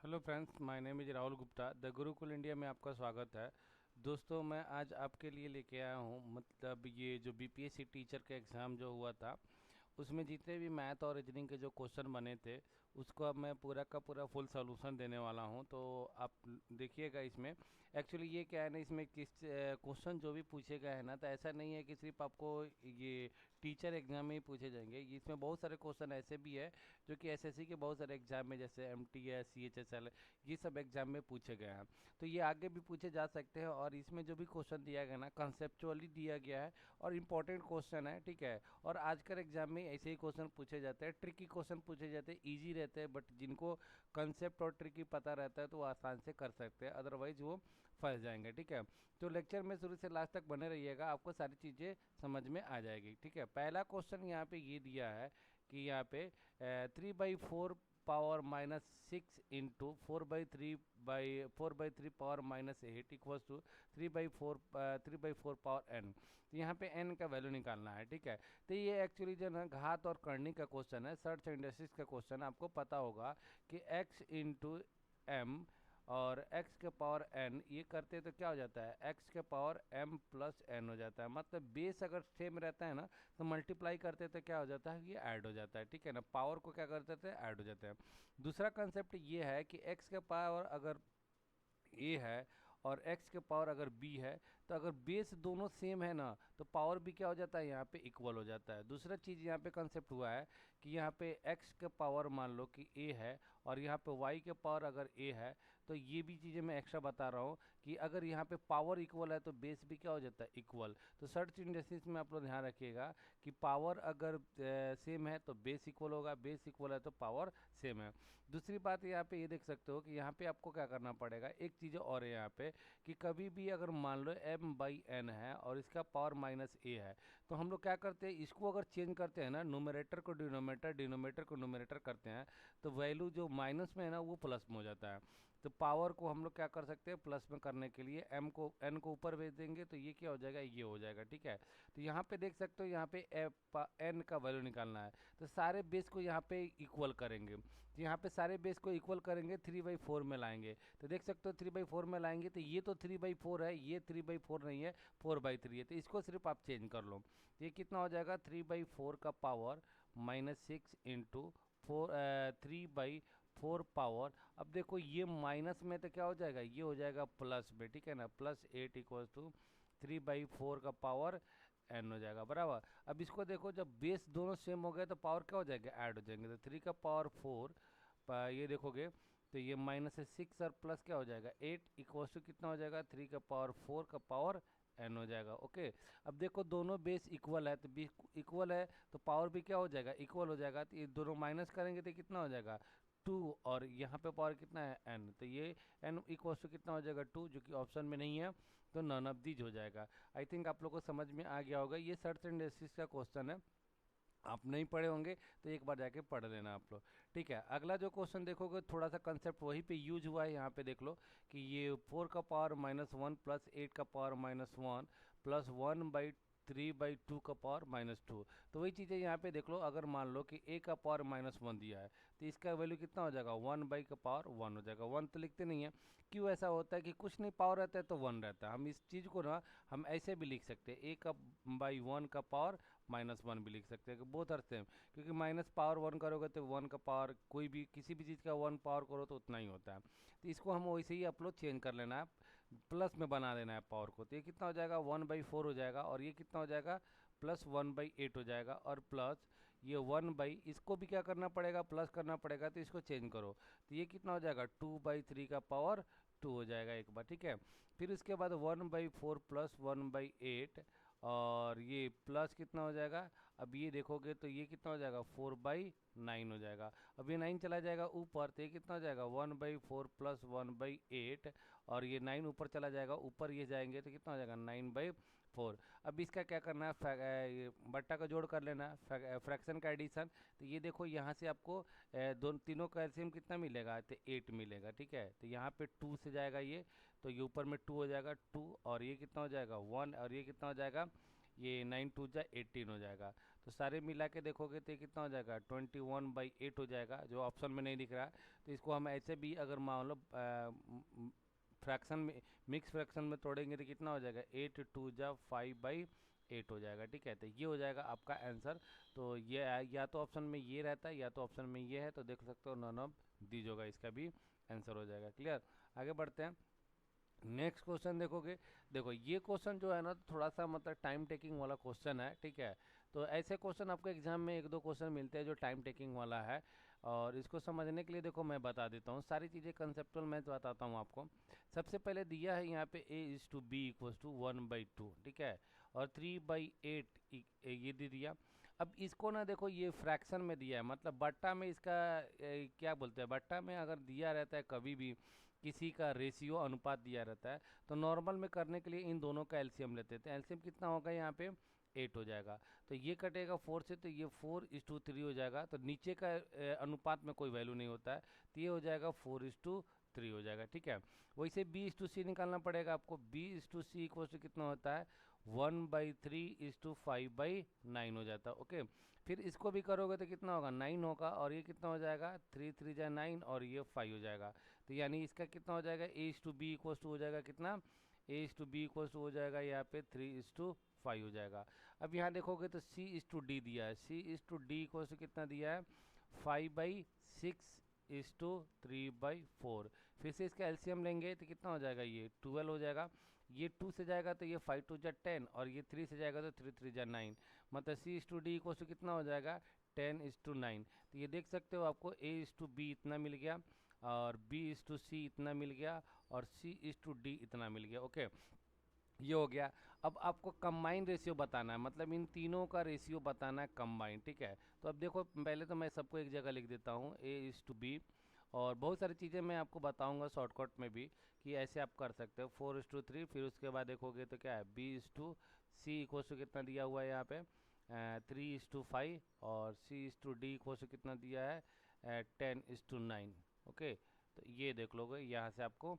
Hello friends, my name is Rahul Gupta. The Gurukul India में आपका स्वागत है। दोस्तों, मैं आज आपके लिए लेके आया हूँ, मतलब ये जो बीपीएससी टीचर का एग्ज़ाम जो हुआ था, उसमें जितने भी मैथ और रीजनिंग के जो क्वेश्चन बने थे, उसको अब मैं पूरा का पूरा फुल सॉल्यूशन देने वाला हूं। तो आप देखिएगा इसमें। एक्चुअली ये क्या है ना, इसमें किस क्वेश्चन जो भी पूछे गए हैं ना, तो ऐसा नहीं है कि सिर्फ आपको ये टीचर एग्जाम में ही पूछे जाएंगे। इसमें बहुत सारे क्वेश्चन ऐसे भी है जो कि एसएससी के बहुत सारे एग्जाम में, जैसे एमटीएस, सीएचएसएल, ये सब एग्जाम में पूछे गए हैं। तो ये आगे भी पूछे जा सकते हैं। और इसमें जो भी क्वेश्चन दिया गया ना, कंसेप्चुअली दिया गया है और इम्पोर्टेंट क्वेश्चन है, ठीक है। और आजकल एग्जाम में ऐसे ही क्वेश्चन पूछे जाते हैं, ट्रिकी क्वेश्चन पूछे जाते हैं, इजी रहते हैं, बट जिनको कंसेप्ट और ट्रिकी पता रहता है तो वो आसान से कर सकते हैं, अदरवाइज वो फंस जाएंगे, ठीक है। तो लेक्चर में शुरू से लास्ट तक बने रहिएगा, आपको सारी चीज़ें समझ में आ जाएगी, ठीक है। पहला क्वेश्चन यहाँ पे ये दिया है कि यहाँ पे 3/4 power -6 into 4/3 power -8 equals to 3/4 power n। तो यहाँ पे n का वैल्यू निकालना है, ठीक है। तो ये एक्चुअली जो ना घात और करनी का क्वेश्चन है, सर्च इंडस्ट्रीज का क्वेश्चन। आपको पता होगा कि x इंटू एम और x के पावर n ये करते तो क्या हो जाता है, x के पावर m प्लस n हो जाता है। मतलब बेस अगर सेम रहता है ना, तो मल्टीप्लाई करते तो क्या हो जाता है, ये ऐड हो जाता है, ठीक है ना। पावर को क्या करते थे, ऐड हो जाते हैं। दूसरा कंसेप्ट ये है कि x के पावर अगर a है और x के पावर अगर b है, तो अगर बेस दोनों सेम है ना, तो पावर भी क्या हो जाता है, यहाँ पे इक्वल हो जाता है। दूसरा चीज़ यहाँ पे कंसेप्ट हुआ है कि यहाँ पे x के पावर मान लो कि a है और यहाँ पे y के पावर अगर a है, तो ये भी चीज़ें मैं एक्स्ट्रा बता रहा हूँ कि अगर यहाँ पे पावर इक्वल है तो बेस भी क्या हो जाता है, इक्वल। तो सर्च इंडेक्सेस में आप लोग ध्यान रखिएगा कि पावर अगर सेम है तो बेस इक्वल होगा, बेस इक्वल है तो पावर सेम है। दूसरी बात यहाँ पे ये देख सकते हो कि यहाँ पे आपको क्या करना पड़ेगा, एक चीज़ और है यहाँ पे कि कभी भी अगर मान लो m/n है और इसका पावर -a है, तो हम लोग क्या करते हैं, इसको अगर चेंज करते हैं ना, न्यूमरेटर को डिनोमिनेटर, डिनोमिनेटर को न्यूमरेटर करते हैं, तो वैल्यू जो माइनस में है ना, वो प्लस में हो जाता है। तो पावर को हम लोग क्या कर सकते हैं, प्लस में करने के लिए n को ऊपर भेज देंगे, तो ये क्या हो जाएगा, ये हो जाएगा, ठीक है। तो यहाँ पे देख सकते हो, यहाँ पे n का वैल्यू निकालना है, तो सारे बेस को यहाँ पे इक्वल करेंगे। तो यहाँ पे सारे बेस को इक्वल करेंगे, 3/4 में लाएंगे। तो देख सकते हो 3/4 में लाएंगे, तो ये तो 3/4 है, ये 3/4 नहीं है, 4/3 है। तो इसको सिर्फ आप चेंज कर लो, तो ये कितना हो जाएगा, 3/4 का पावर -6 इंटू 3/4 पावर। अब देखो ये माइनस में तो क्या हो जाएगा, ये हो जाएगा प्लस में, ठीक है ना। +8 इक्वल टू 3/4 का पावर n हो जाएगा, बराबर। अब इसको देखो, जब बेस दोनों सेम हो गए तो पावर क्या हो जाएगा, ऐड हो जाएंगे। तो 3 का पावर 4 ये देखोगे तो ये -6 और प्लस क्या हो जाएगा, 8 इक्वल्स टू कितना हो जाएगा, 3 का पावर 4 का पावर n हो जाएगा, ओके। अब देखो दोनों बेस इक्वल है, तो बी इक्वल है तो पावर भी क्या हो जाएगा, इक्वल हो जाएगा। तो ये दोनों माइनस करेंगे तो कितना हो जाएगा, 2। और यहाँ पे पावर कितना है, n। तो ये n इक्वल्स टू कितना हो जाएगा, 2, जो कि ऑप्शन में नहीं है, तो नन ऑफ दीज हो जाएगा। आई थिंक आप लोग को समझ में आ गया होगा। ये सर्च एंड रेसिस का क्वेश्चन है, आप नहीं पढ़े होंगे तो एक बार जाके पढ़ लेना आप लोग, ठीक है। अगला जो क्वेश्चन देखोगे, थोड़ा सा कंसेप्ट वहीं पे यूज हुआ है। यहाँ पे देख लो कि ये 4 का पावर -1 प्लस 8 का पावर -1 प्लस 1/3/2 का पावर -2। तो वही चीज़ें यहाँ पे देख लो, अगर मान लो कि a का पावर -1 दिया है, तो इसका वैल्यू कितना हो जाएगा, 1 का पावर 1 हो जाएगा। 1 तो लिखते नहीं है, क्यों ऐसा होता है कि कुछ नहीं पावर रहता है तो 1 रहता है। हम इस चीज़ को ना, हम ऐसे भी लिख सकते हैं, a/1 का पावर -1 भी लिख सकते हैं कि बोथ आर सेम, क्योंकि माइनस पावर 1 करोगे तो 1 का पावर, कोई भी किसी भी चीज़ का 1 पावर करो तो उतना ही होता है। तो इसको हम वैसे ही आप लोग चेंज कर लेना है, प्लस में बना देना है पावर को। तो ये कितना हो जाएगा, 1/4 हो जाएगा, और ये कितना हो जाएगा, +1/8 हो जाएगा। और प्लस ये 1 इसको भी क्या करना पड़ेगा, प्लस करना पड़ेगा, तो इसको चेंज करो। तो ये कितना हो जाएगा, 2/3 का पावर 2 हो जाएगा एक बार, ठीक है। फिर उसके बाद 1/4 प्लस 1/8, और ये प्लस कितना हो जाएगा, अब ये देखोगे तो ये कितना हो जाएगा, 4/9 हो जाएगा। अब ये 9 चला जाएगा ऊपर, तो ये कितना हो जाएगा, 1/4 प्लस 1/8, और ये 9 ऊपर चला जाएगा, ऊपर ये जाएंगे तो कितना हो जाएगा, 9/4। अब इसका क्या करना है, ये बट्टा का जोड़ कर लेना है, फ्रैक्शन का एडिशन। तो ये देखो यहाँ से आपको दोनों तीनों का एलसीएम कितना मिलेगा, तो 8 मिलेगा, ठीक है। तो यहाँ पे 2 से जाएगा ये, तो ये ऊपर में 2 हो जाएगा, 2, और ये कितना हो जाएगा, 1, और ये कितना हो जाएगा, ये 9 2 जा 18 हो जाएगा। तो सारे मिला के देखोगे तो ये कितना हो जाएगा 21/8 हो जाएगा, जो ऑप्शन में नहीं दिख रहा है। तो इसको हम ऐसे भी अगर मान लो फ्रैक्शन में, मिक्स फ्रैक्शन में तोड़ेंगे तो कितना हो जाएगा 8 2 जा 5/8 हो जाएगा। ठीक है, तो ये हो जाएगा आपका आंसर। तो ये या तो ऑप्शन में ये रहता है या तो ऑप्शन में ये है, तो देख सकते हो नन ऑफ दीज होगा, इसका भी आंसर हो जाएगा। क्लियर, आगे बढ़ते हैं। नेक्स्ट क्वेश्चन देखोगे, देखो ये क्वेश्चन जो है ना थोड़ा सा मतलब टाइम टेकिंग वाला क्वेश्चन है। ठीक है, तो ऐसे क्वेश्चन आपको एग्जाम में एक दो क्वेश्चन मिलते हैं जो टाइम टेकिंग वाला है, और इसको समझने के लिए देखो मैं बता देता हूँ सारी चीज़ें, कंसेप्चुअल मैं बताता हूँ आपको। सबसे पहले दिया है यहाँ पे a/b = 1/2, ठीक है, और 3/8 ये दे दिया। अब इसको ना देखो ये फ्रैक्शन में दिया है, मतलब बट्टा में इसका क्या बोलते हैं, बट्टा में अगर दिया रहता है कभी भी किसी का रेशियो अनुपात दिया रहता है, तो नॉर्मल में करने के लिए इन दोनों का एलसीएम लेते थे। एलसीएम कितना होगा यहाँ पे 8 हो जाएगा, तो ये कटेगा 4 से, तो ये 4:3 हो जाएगा। तो नीचे का अनुपात में कोई वैल्यू नहीं होता है, तो ये हो जाएगा 4:3 हो जाएगा। ठीक है, वैसे B/C निकालना पड़ेगा आपको। B/C इक्वल टू कितना होता है 1/3:5/9 हो जाता है। ओके, फिर इसको भी करोगे तो कितना होगा 9 होगा, और ये कितना हो जाएगा 3 3 जा 9, और ये 5 हो जाएगा। तो यानी इसका कितना हो जाएगा A/B इक्वल टू हो जाएगा कितना, A/B इक्वल टू हो जाएगा यहाँ पे 3:5 हो जाएगा। अब यहाँ देखोगे तो C/D दिया है, C/D इक्वल टू कितना दिया है 5/6:3/4। फिर से इसका एलसीएम लेंगे तो कितना हो जाएगा ये 12 हो जाएगा। ये 2 से जाएगा तो ये 5 2 जा 10, और ये 3 से जाएगा तो 3 3 जा 9, मतलब C/D इक्वल टू कितना हो जाएगा 10:9। तो ये देख सकते हो आपको A/B इतना मिल गया, और B/C इतना मिल गया, और C/D इतना मिल गया। ओके, ये हो गया। अब आपको कंबाइन रेशियो बताना है, मतलब इन तीनों का रेशियो बताना है कंबाइन। ठीक है, तो अब देखो पहले तो मैं सबको एक जगह लिख देता हूँ A/B, और बहुत सारी चीज़ें मैं आपको बताऊंगा शॉर्टकट में भी कि ऐसे आप कर सकते हो 4:3। फिर उसके बाद देखोगे तो क्या है B/C इक्वल टू कितना दिया हुआ है यहाँ पे 3:5, और C/D इक्वल टू कितना दिया है 10:9। ओके, तो ये देख लोगे, यहाँ से आपको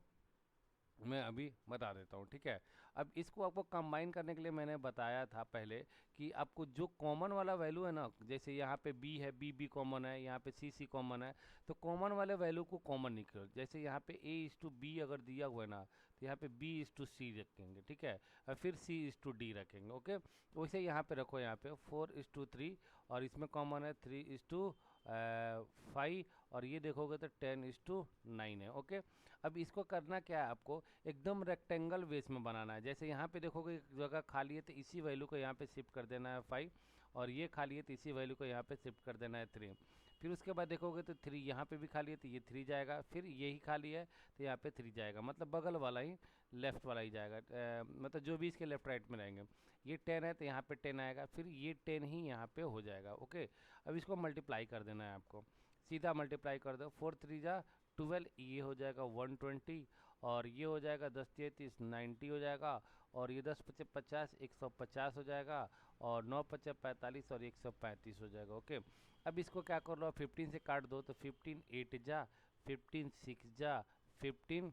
मैं अभी बता देता हूँ। ठीक है, अब इसको आपको कंबाइन करने के लिए मैंने बताया था पहले कि आपको जो कॉमन वाला वैल्यू है ना, जैसे यहाँ पे B है, B कॉमन है, यहाँ पे C कॉमन है, तो कॉमन वाले वैल्यू को कॉमन निकलो। जैसे यहाँ पे A/B अगर दिया हुआ है ना, तो यहाँ पे B/C रखेंगे। ठीक है, और फिर C/D रखेंगे। ओके, तो वैसे यहाँ पे रखो, यहाँ पे 4:3, और इसमें कॉमन है 3:5, और ये देखोगे तो 10:9 है। ओके, अब इसको करना क्या है आपको, एकदम रेक्टेंगल बेस में बनाना है। जैसे यहाँ पे देखोगे एक जगह खाली है, तो इसी वैल्यू को यहाँ पे शिफ्ट कर देना है 5, और ये खाली है तो इसी वैल्यू को यहाँ पे शिफ्ट कर देना है 3। फिर उसके बाद देखोगे तो 3 यहाँ पे भी खाली है, तो ये 3 जाएगा। फिर यही खाली है तो यहाँ पे 3 जाएगा, मतलब बगल वाला ही, लेफ्ट वाला ही जाएगा, मतलब जो भी इसके लेफ्ट राइट में रहेंगे। ये 10 है तो यहाँ पे 10 आएगा, फिर ये 10 ही यहाँ पे हो जाएगा। ओके, अब इसको मल्टीप्लाई कर देना है आपको, सीधा मल्टीप्लाई कर दो। 4 3 जा 12, ये हो जाएगा 120, और ये हो जाएगा 10 30 90 हो जाएगा, और ये 10 5 50 150 हो जाएगा, और 9 5 45, और 135 हो जाएगा। ओके, अब इसको क्या कर लो 15 से काट दो, तो 15 8 जा 15 6 जा 15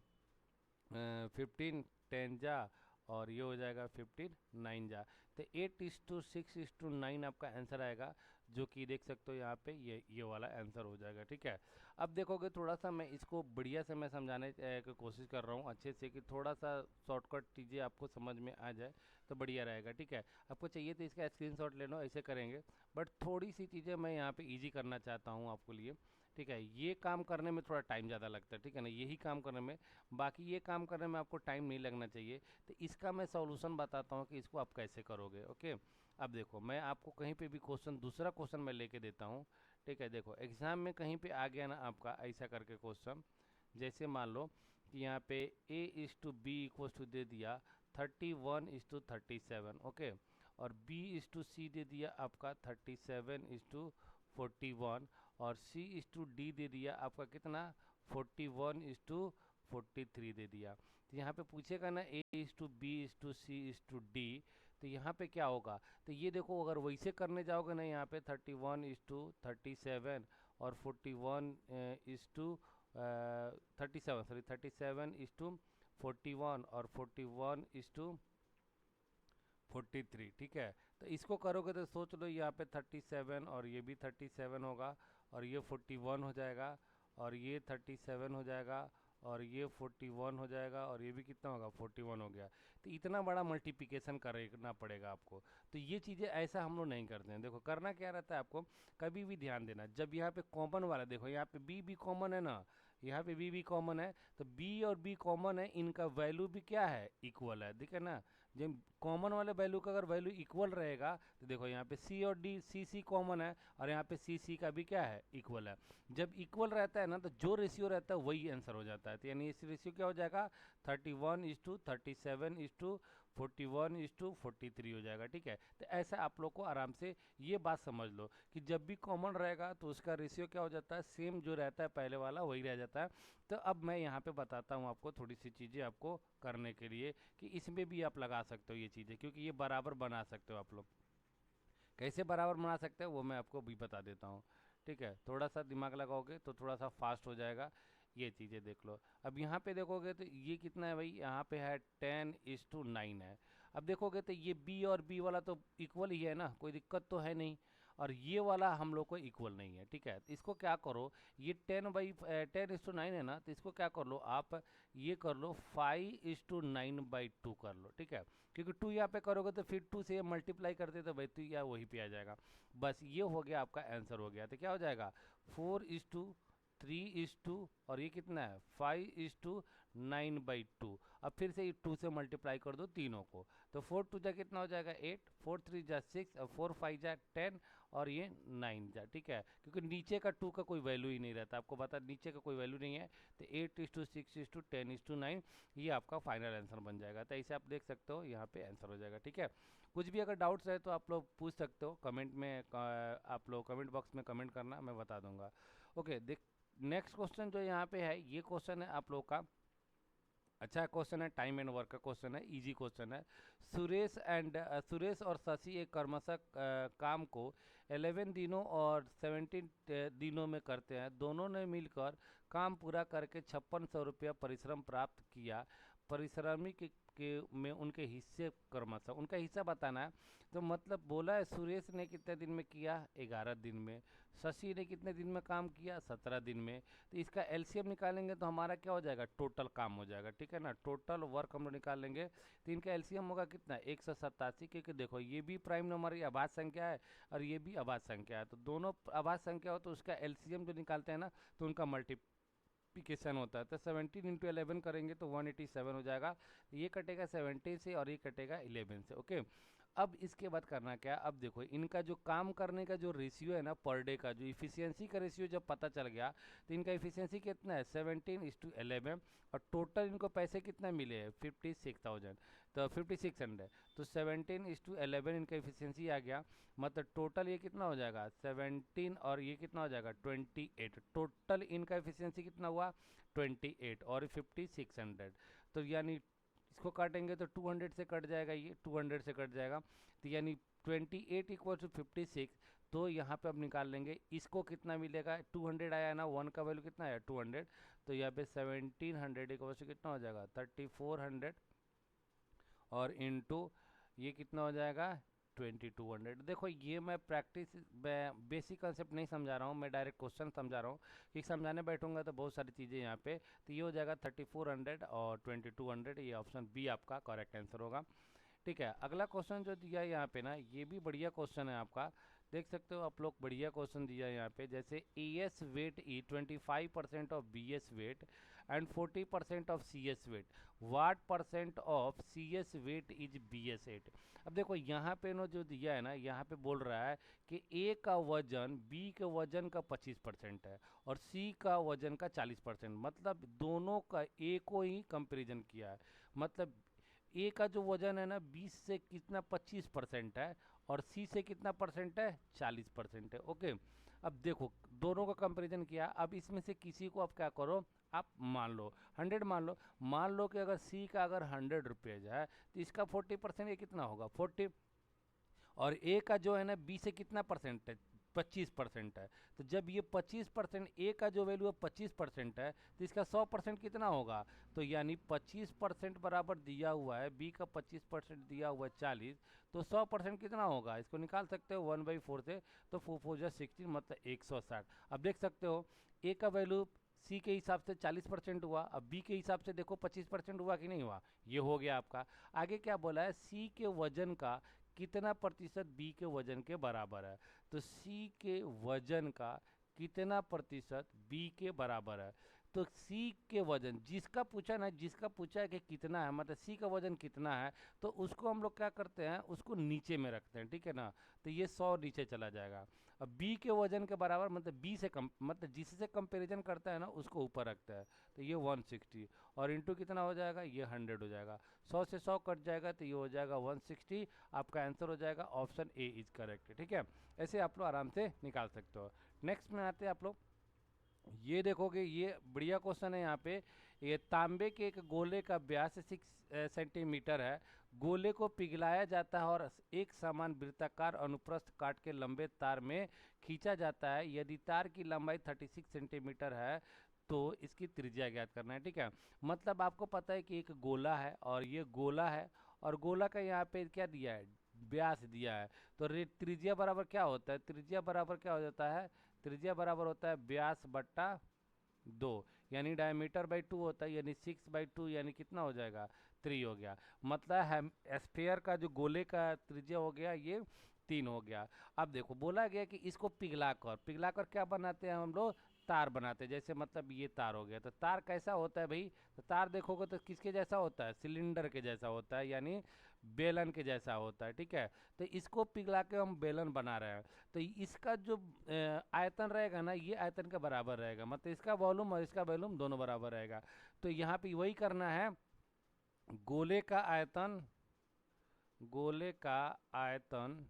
15 10 जा, और ये हो जाएगा 15 9 जा। तो 8:6:9 आपका आंसर आएगा, जो कि देख सकते हो यहाँ पे ये वाला आंसर हो जाएगा। ठीक है, अब देखोगे थोड़ा सा मैं इसको बढ़िया से मैं समझाने की कोशिश कर रहा हूँ अच्छे से, कि थोड़ा सा शॉर्टकट चीज़ें आपको समझ में आ जाए तो बढ़िया रहेगा। ठीक है, आपको चाहिए तो इसका स्क्रीनशॉट ले लो, ऐसे करेंगे, बट थोड़ी सी चीज़ें मैं यहाँ पे ईजी करना चाहता हूँ आपको लिए। ठीक है, ये काम करने में थोड़ा टाइम ज़्यादा लगता है, ठीक है ना, यही काम करने में, बाकी ये काम करने में आपको टाइम नहीं लगना चाहिए। तो इसका मैं सॉल्यूशन बताता हूँ कि इसको आप कैसे करोगे। ओके, अब देखो मैं आपको कहीं पे भी क्वेश्चन, दूसरा क्वेश्चन मैं लेके देता हूँ। ठीक है, देखो एग्जाम में कहीं पे आ गया ना आपका ऐसा करके क्वेश्चन, जैसे मान लो कि यहाँ पे A/B इक्वल टू दे दिया 31:37। ओके, और B/C दे दिया आपका 37:41, और C/D दे दिया आपका कितना 41:43 दे दिया। तो यहाँ पे पूछेगा ना A/B/C/D, तो यहाँ पे क्या होगा, तो ये देखो अगर वैसे करने जाओगे ना, यहाँ पे 31:37 और 37:41 और 41:43 43, ठीक है। तो इसको करोगे तो सोच लो यहाँ पे 37 और ये भी 37 होगा और ये 41 हो जाएगा और ये 37 हो जाएगा और ये 41 हो जाएगा और ये भी कितना होगा 41 हो गया। तो इतना बड़ा मल्टीप्लिकेशन करना पड़ेगा आपको। तो ये चीज़ें ऐसा हम लोग नहीं करते हैं। देखो करना क्या रहता है आपको, कभी भी ध्यान देना, जब यहाँ पे कॉमन वाला देखो, यहाँ पे बी भी कॉमन है ना, यहाँ पे बी भी कॉमन है, तो बी और बी कॉमन है, इनका वैल्यू भी क्या है, इक्वल है, ठीक है ना। जब कॉमन वाले वैल्यू का अगर वैल्यू इक्वल रहेगा तो देखो यहाँ पे सी और डी, सी सी कॉमन है और यहाँ पे सी सी का भी क्या है, इक्वल है। जब इक्वल रहता है ना तो जो रेशियो रहता है वही आंसर हो जाता है। तो यानी इस रेशियो क्या हो जाएगा, 31:37:41:43 हो जाएगा, ठीक है। तो ऐसा आप लोग को आराम से ये बात समझ लो कि जब भी कॉमन रहेगा तो उसका रेशियो क्या हो जाता है, सेम जो रहता है पहले वाला वही रह जाता है। तो अब मैं यहाँ पे बताता हूँ आपको थोड़ी सी चीज़ें आपको करने के लिए कि इसमें भी आप लगा सकते हो ये चीज़ें, क्योंकि ये बराबर बना सकते हो आप लोग। कैसे बराबर बना सकते हो वो मैं आपको भी बता देता हूँ, ठीक है। थोड़ा सा दिमाग लगाओगे तो थोड़ा सा फास्ट हो जाएगा। ये चीज़ें देख लो। अब यहाँ पे देखोगे तो ये कितना है भाई, यहाँ पे है 10:9 है। अब देखोगे तो ये बी और बी वाला तो इक्वल ही है ना, कोई दिक्कत तो है नहीं। और ये वाला हम लोग को इक्वल नहीं है, ठीक है। तो इसको क्या करो, ये 10:9 है ना, तो इसको क्या कर लो आप, ये कर लो 5:9/2 कर लो, ठीक है। क्योंकि 2 यहाँ पे करोगे तो फिर 2 से मल्टीप्लाई करते तो भाई 2 या वही पे आ जाएगा। बस ये हो गया, आपका आंसर हो गया। तो क्या हो जाएगा 4:3:2 और ये कितना है 5:9/2। अब फिर से 2 से मल्टीप्लाई कर दो तीनों को, तो 4 2 जा कितना हो जाएगा 8, 4 3 जा 6 और 4 5 जा 10 और ये 9 जा, ठीक है। क्योंकि नीचे का 2 का कोई वैल्यू ही नहीं रहता, आपको पता नीचे का कोई वैल्यू नहीं है। तो 8:6:10:9 ये आपका फाइनल आंसर बन जाएगा। तो ऐसे आप देख सकते हो यहाँ पे आंसर हो जाएगा, ठीक है। कुछ भी अगर डाउट्स है तो आप लोग पूछ सकते हो कमेंट में, आप लोग कमेंट बॉक्स में कमेंट करना, मैं बता दूंगा। ओके, देख नेक्स्ट क्वेश्चन जो यहाँ पे है, ये क्वेश्चन है आप लोग का, अच्छा क्वेश्चन है, टाइम एंड वर्क का क्वेश्चन है, इजी क्वेश्चन है। सुरेश और शशि एक क्रमशः काम को 11 दिनों और 17 दिनों में करते हैं। दोनों ने मिलकर काम पूरा करके 5600 रुपया परिश्रम प्राप्त किया। परिश्रमी के में उनके हिस्से क्रमशः, उनका हिस्सा बताना है। तो मतलब बोला है सुरेश ने कितने दिन में किया, 11 दिन में। शशि ने कितने दिन में काम किया, 17 दिन में। तो इसका एलसीएम निकालेंगे तो हमारा क्या हो जाएगा, टोटल काम हो जाएगा, ठीक है ना। टोटल वर्क हम लोग निकाल लेंगे तो इनका एलसीएम होगा कितना, 187। क्योंकि देखो ये भी प्राइम नंबर, ये अभाज्य संख्या है और ये भी अभाज्य संख्या है, तो दोनों अभाज्य संख्या हो तो उसका एलसीएम जो निकालते हैं ना तो उनका मल्टीप्लिकेशन होता है। तो 17 × 11 करेंगे तो 187 हो जाएगा। ये कटेगा 17 से और ये कटेगा 11 से, ओके। अब इसके बाद करना क्या, अब देखो इनका जो काम करने का जो रेशियो है ना पर डे का, जो इफिशियंसी का रेशियो जब पता चल गया तो इनका इफिशियंसी कितना है 17:11 और टोटल इनको पैसे कितना मिले हैं 56,000, तो 5600। तो 17:11 इनका इफिशियंसी आ गया, मतलब टोटल ये कितना हो जाएगा 17 और ये कितना हो जाएगा 28। टोटल इनका इफिशियंसी कितना हुआ 28 और 5600। तो यानी इसको काटेंगे तो 200 से कट जाएगा, ये 200 से कट जाएगा। तो यानी 28 = 56। तो यहाँ पे अब निकाल लेंगे इसको कितना मिलेगा, 200 आया ना, 1 का वैल्यू कितना आया 200। तो यहाँ पे 1700 कितना हो जाएगा 3400 और इनटू ये कितना हो जाएगा 2200। देखो ये मैं प्रैक्टिस बेसिक कंसेप्ट नहीं समझा रहा हूँ, मैं डायरेक्ट क्वेश्चन समझा रहा हूँ, कि समझाने बैठूंगा तो बहुत सारी चीज़ें यहाँ पे। तो ये हो जाएगा 3400 और 2200, ये ऑप्शन बी आपका करेक्ट आंसर होगा, ठीक है। अगला क्वेश्चन जो दिया है यहाँ पे ना, ये भी बढ़िया क्वेश्चन है आपका, देख सकते हो आप लोग, बढ़िया क्वेश्चन दिया है यहाँ पे। जैसे AS weight is 25% of BS weight and 40% of CS weight, what % of CS weight is BS weight. अब देखो यहाँ पे ना जो दिया है ना, यहाँ पे बोल रहा है कि A का वजन B के वजन का 25% है और C का वजन का 40%, मतलब दोनों का A को ही कंपेरिजन किया है। मतलब ए का जो वजन है ना 20 से कितना 25% है और सी से कितना परसेंट है 40% है, ओके। अब देखो दोनों का कंपैरिजन किया, अब इसमें से किसी को आप क्या करो, आप मान लो 100, मान लो कि अगर सी का अगर 100 रुपीज़ है तो इसका 40% ये कितना होगा 40, और ए का जो है ना बी से कितना परसेंट है 25% है। तो जब ये 25% ए का जो वैल्यू है 25% है, तो इसका 100% कितना होगा? तो यानी 25% बराबर दिया हुआ है, बी का 25% दिया हुआ है 40, तो 100% कितना होगा? इसको निकाल सकते हो 1/4 से, तो 4×4=16 मतलब 160। अब देख सकते हो ए का वैल्यू सी के हिसाब से 40% हुआ, अब बी के हिसाब से देखो 25% हुआ कि नहीं हुआ, ये हो गया आपका। आगे क्या बोला है? सी के वजन का कितना प्रतिशत बी के वजन के बराबर है? तो सी के वजन का कितना प्रतिशत बी के बराबर है? तो सी के वजन जिसका पूछा ना, जिसका पूछा है कि कितना है, मतलब सी का वजन कितना है, तो उसको हम लोग क्या करते हैं, उसको नीचे में रखते हैं, ठीक है ना। तो ये 100 नीचे चला जाएगा। अब बी के वजन के बराबर मतलब बी से कम, मतलब जिससे कंपैरिजन करता है ना उसको ऊपर रखता है, तो ये 160 और इंटू कितना हो जाएगा, ये 100 हो जाएगा। 100 से 100 कट जाएगा तो ये हो जाएगा 160। आपका आंसर हो जाएगा ऑप्शन ए इज करेक्ट, ठीक है। ऐसे आप लोग आराम से निकाल सकते हो। नेक्स्ट में आते हैं आप लोग, ये देखोगे ये बढ़िया क्वेश्चन है यहाँ पे। ये तांबे के एक गोले का व्यास 6 सेंटीमीटर है। गोले को पिघलाया जाता है और एक समान वृत्ताकार अनुप्रस्थ काट के लंबे तार में खींचा जाता है। यदि तार की लंबाई 36 सेंटीमीटर है तो इसकी त्रिज्या ज्ञात करना है, ठीक है। मतलब आपको पता है कि एक गोला है और ये गोला है, और गोला का यहाँ पे क्या दिया है, व्यास दिया है। तो त्रिज्या बराबर क्या होता है, त्रिज्या बराबर क्या हो जाता है, त्रिज्या बराबर होता है व्यास बट्टा 2, यानी डायमीटर बाई 2 होता है, यानी 6/2 यानी कितना हो जाएगा, 3 हो गया। मतलब है स्फीयर का जो गोले का त्रिज्या हो गया ये 3 हो गया। अब देखो बोला गया कि इसको पिघलाकर क्या बनाते हैं हम लोग, तार बनाते हैं। जैसे मतलब ये तार हो गया, तो तार कैसा होता है भाई, तो तार देखोगे तो किसके जैसा होता है, सिलेंडर के जैसा होता है, यानी बेलन के जैसा होता है, ठीक है। तो इसको पिघला के हम बेलन बना रहे हैं, तो इसका जो आयतन रहेगा ना, ये आयतन के बराबर रहेगा, मतलब इसका वॉल्यूम और इसका वॉल्यूम दोनों बराबर रहेगा। तो यहाँ पे वही करना है, गोले का आयतन, गोले का आयतन,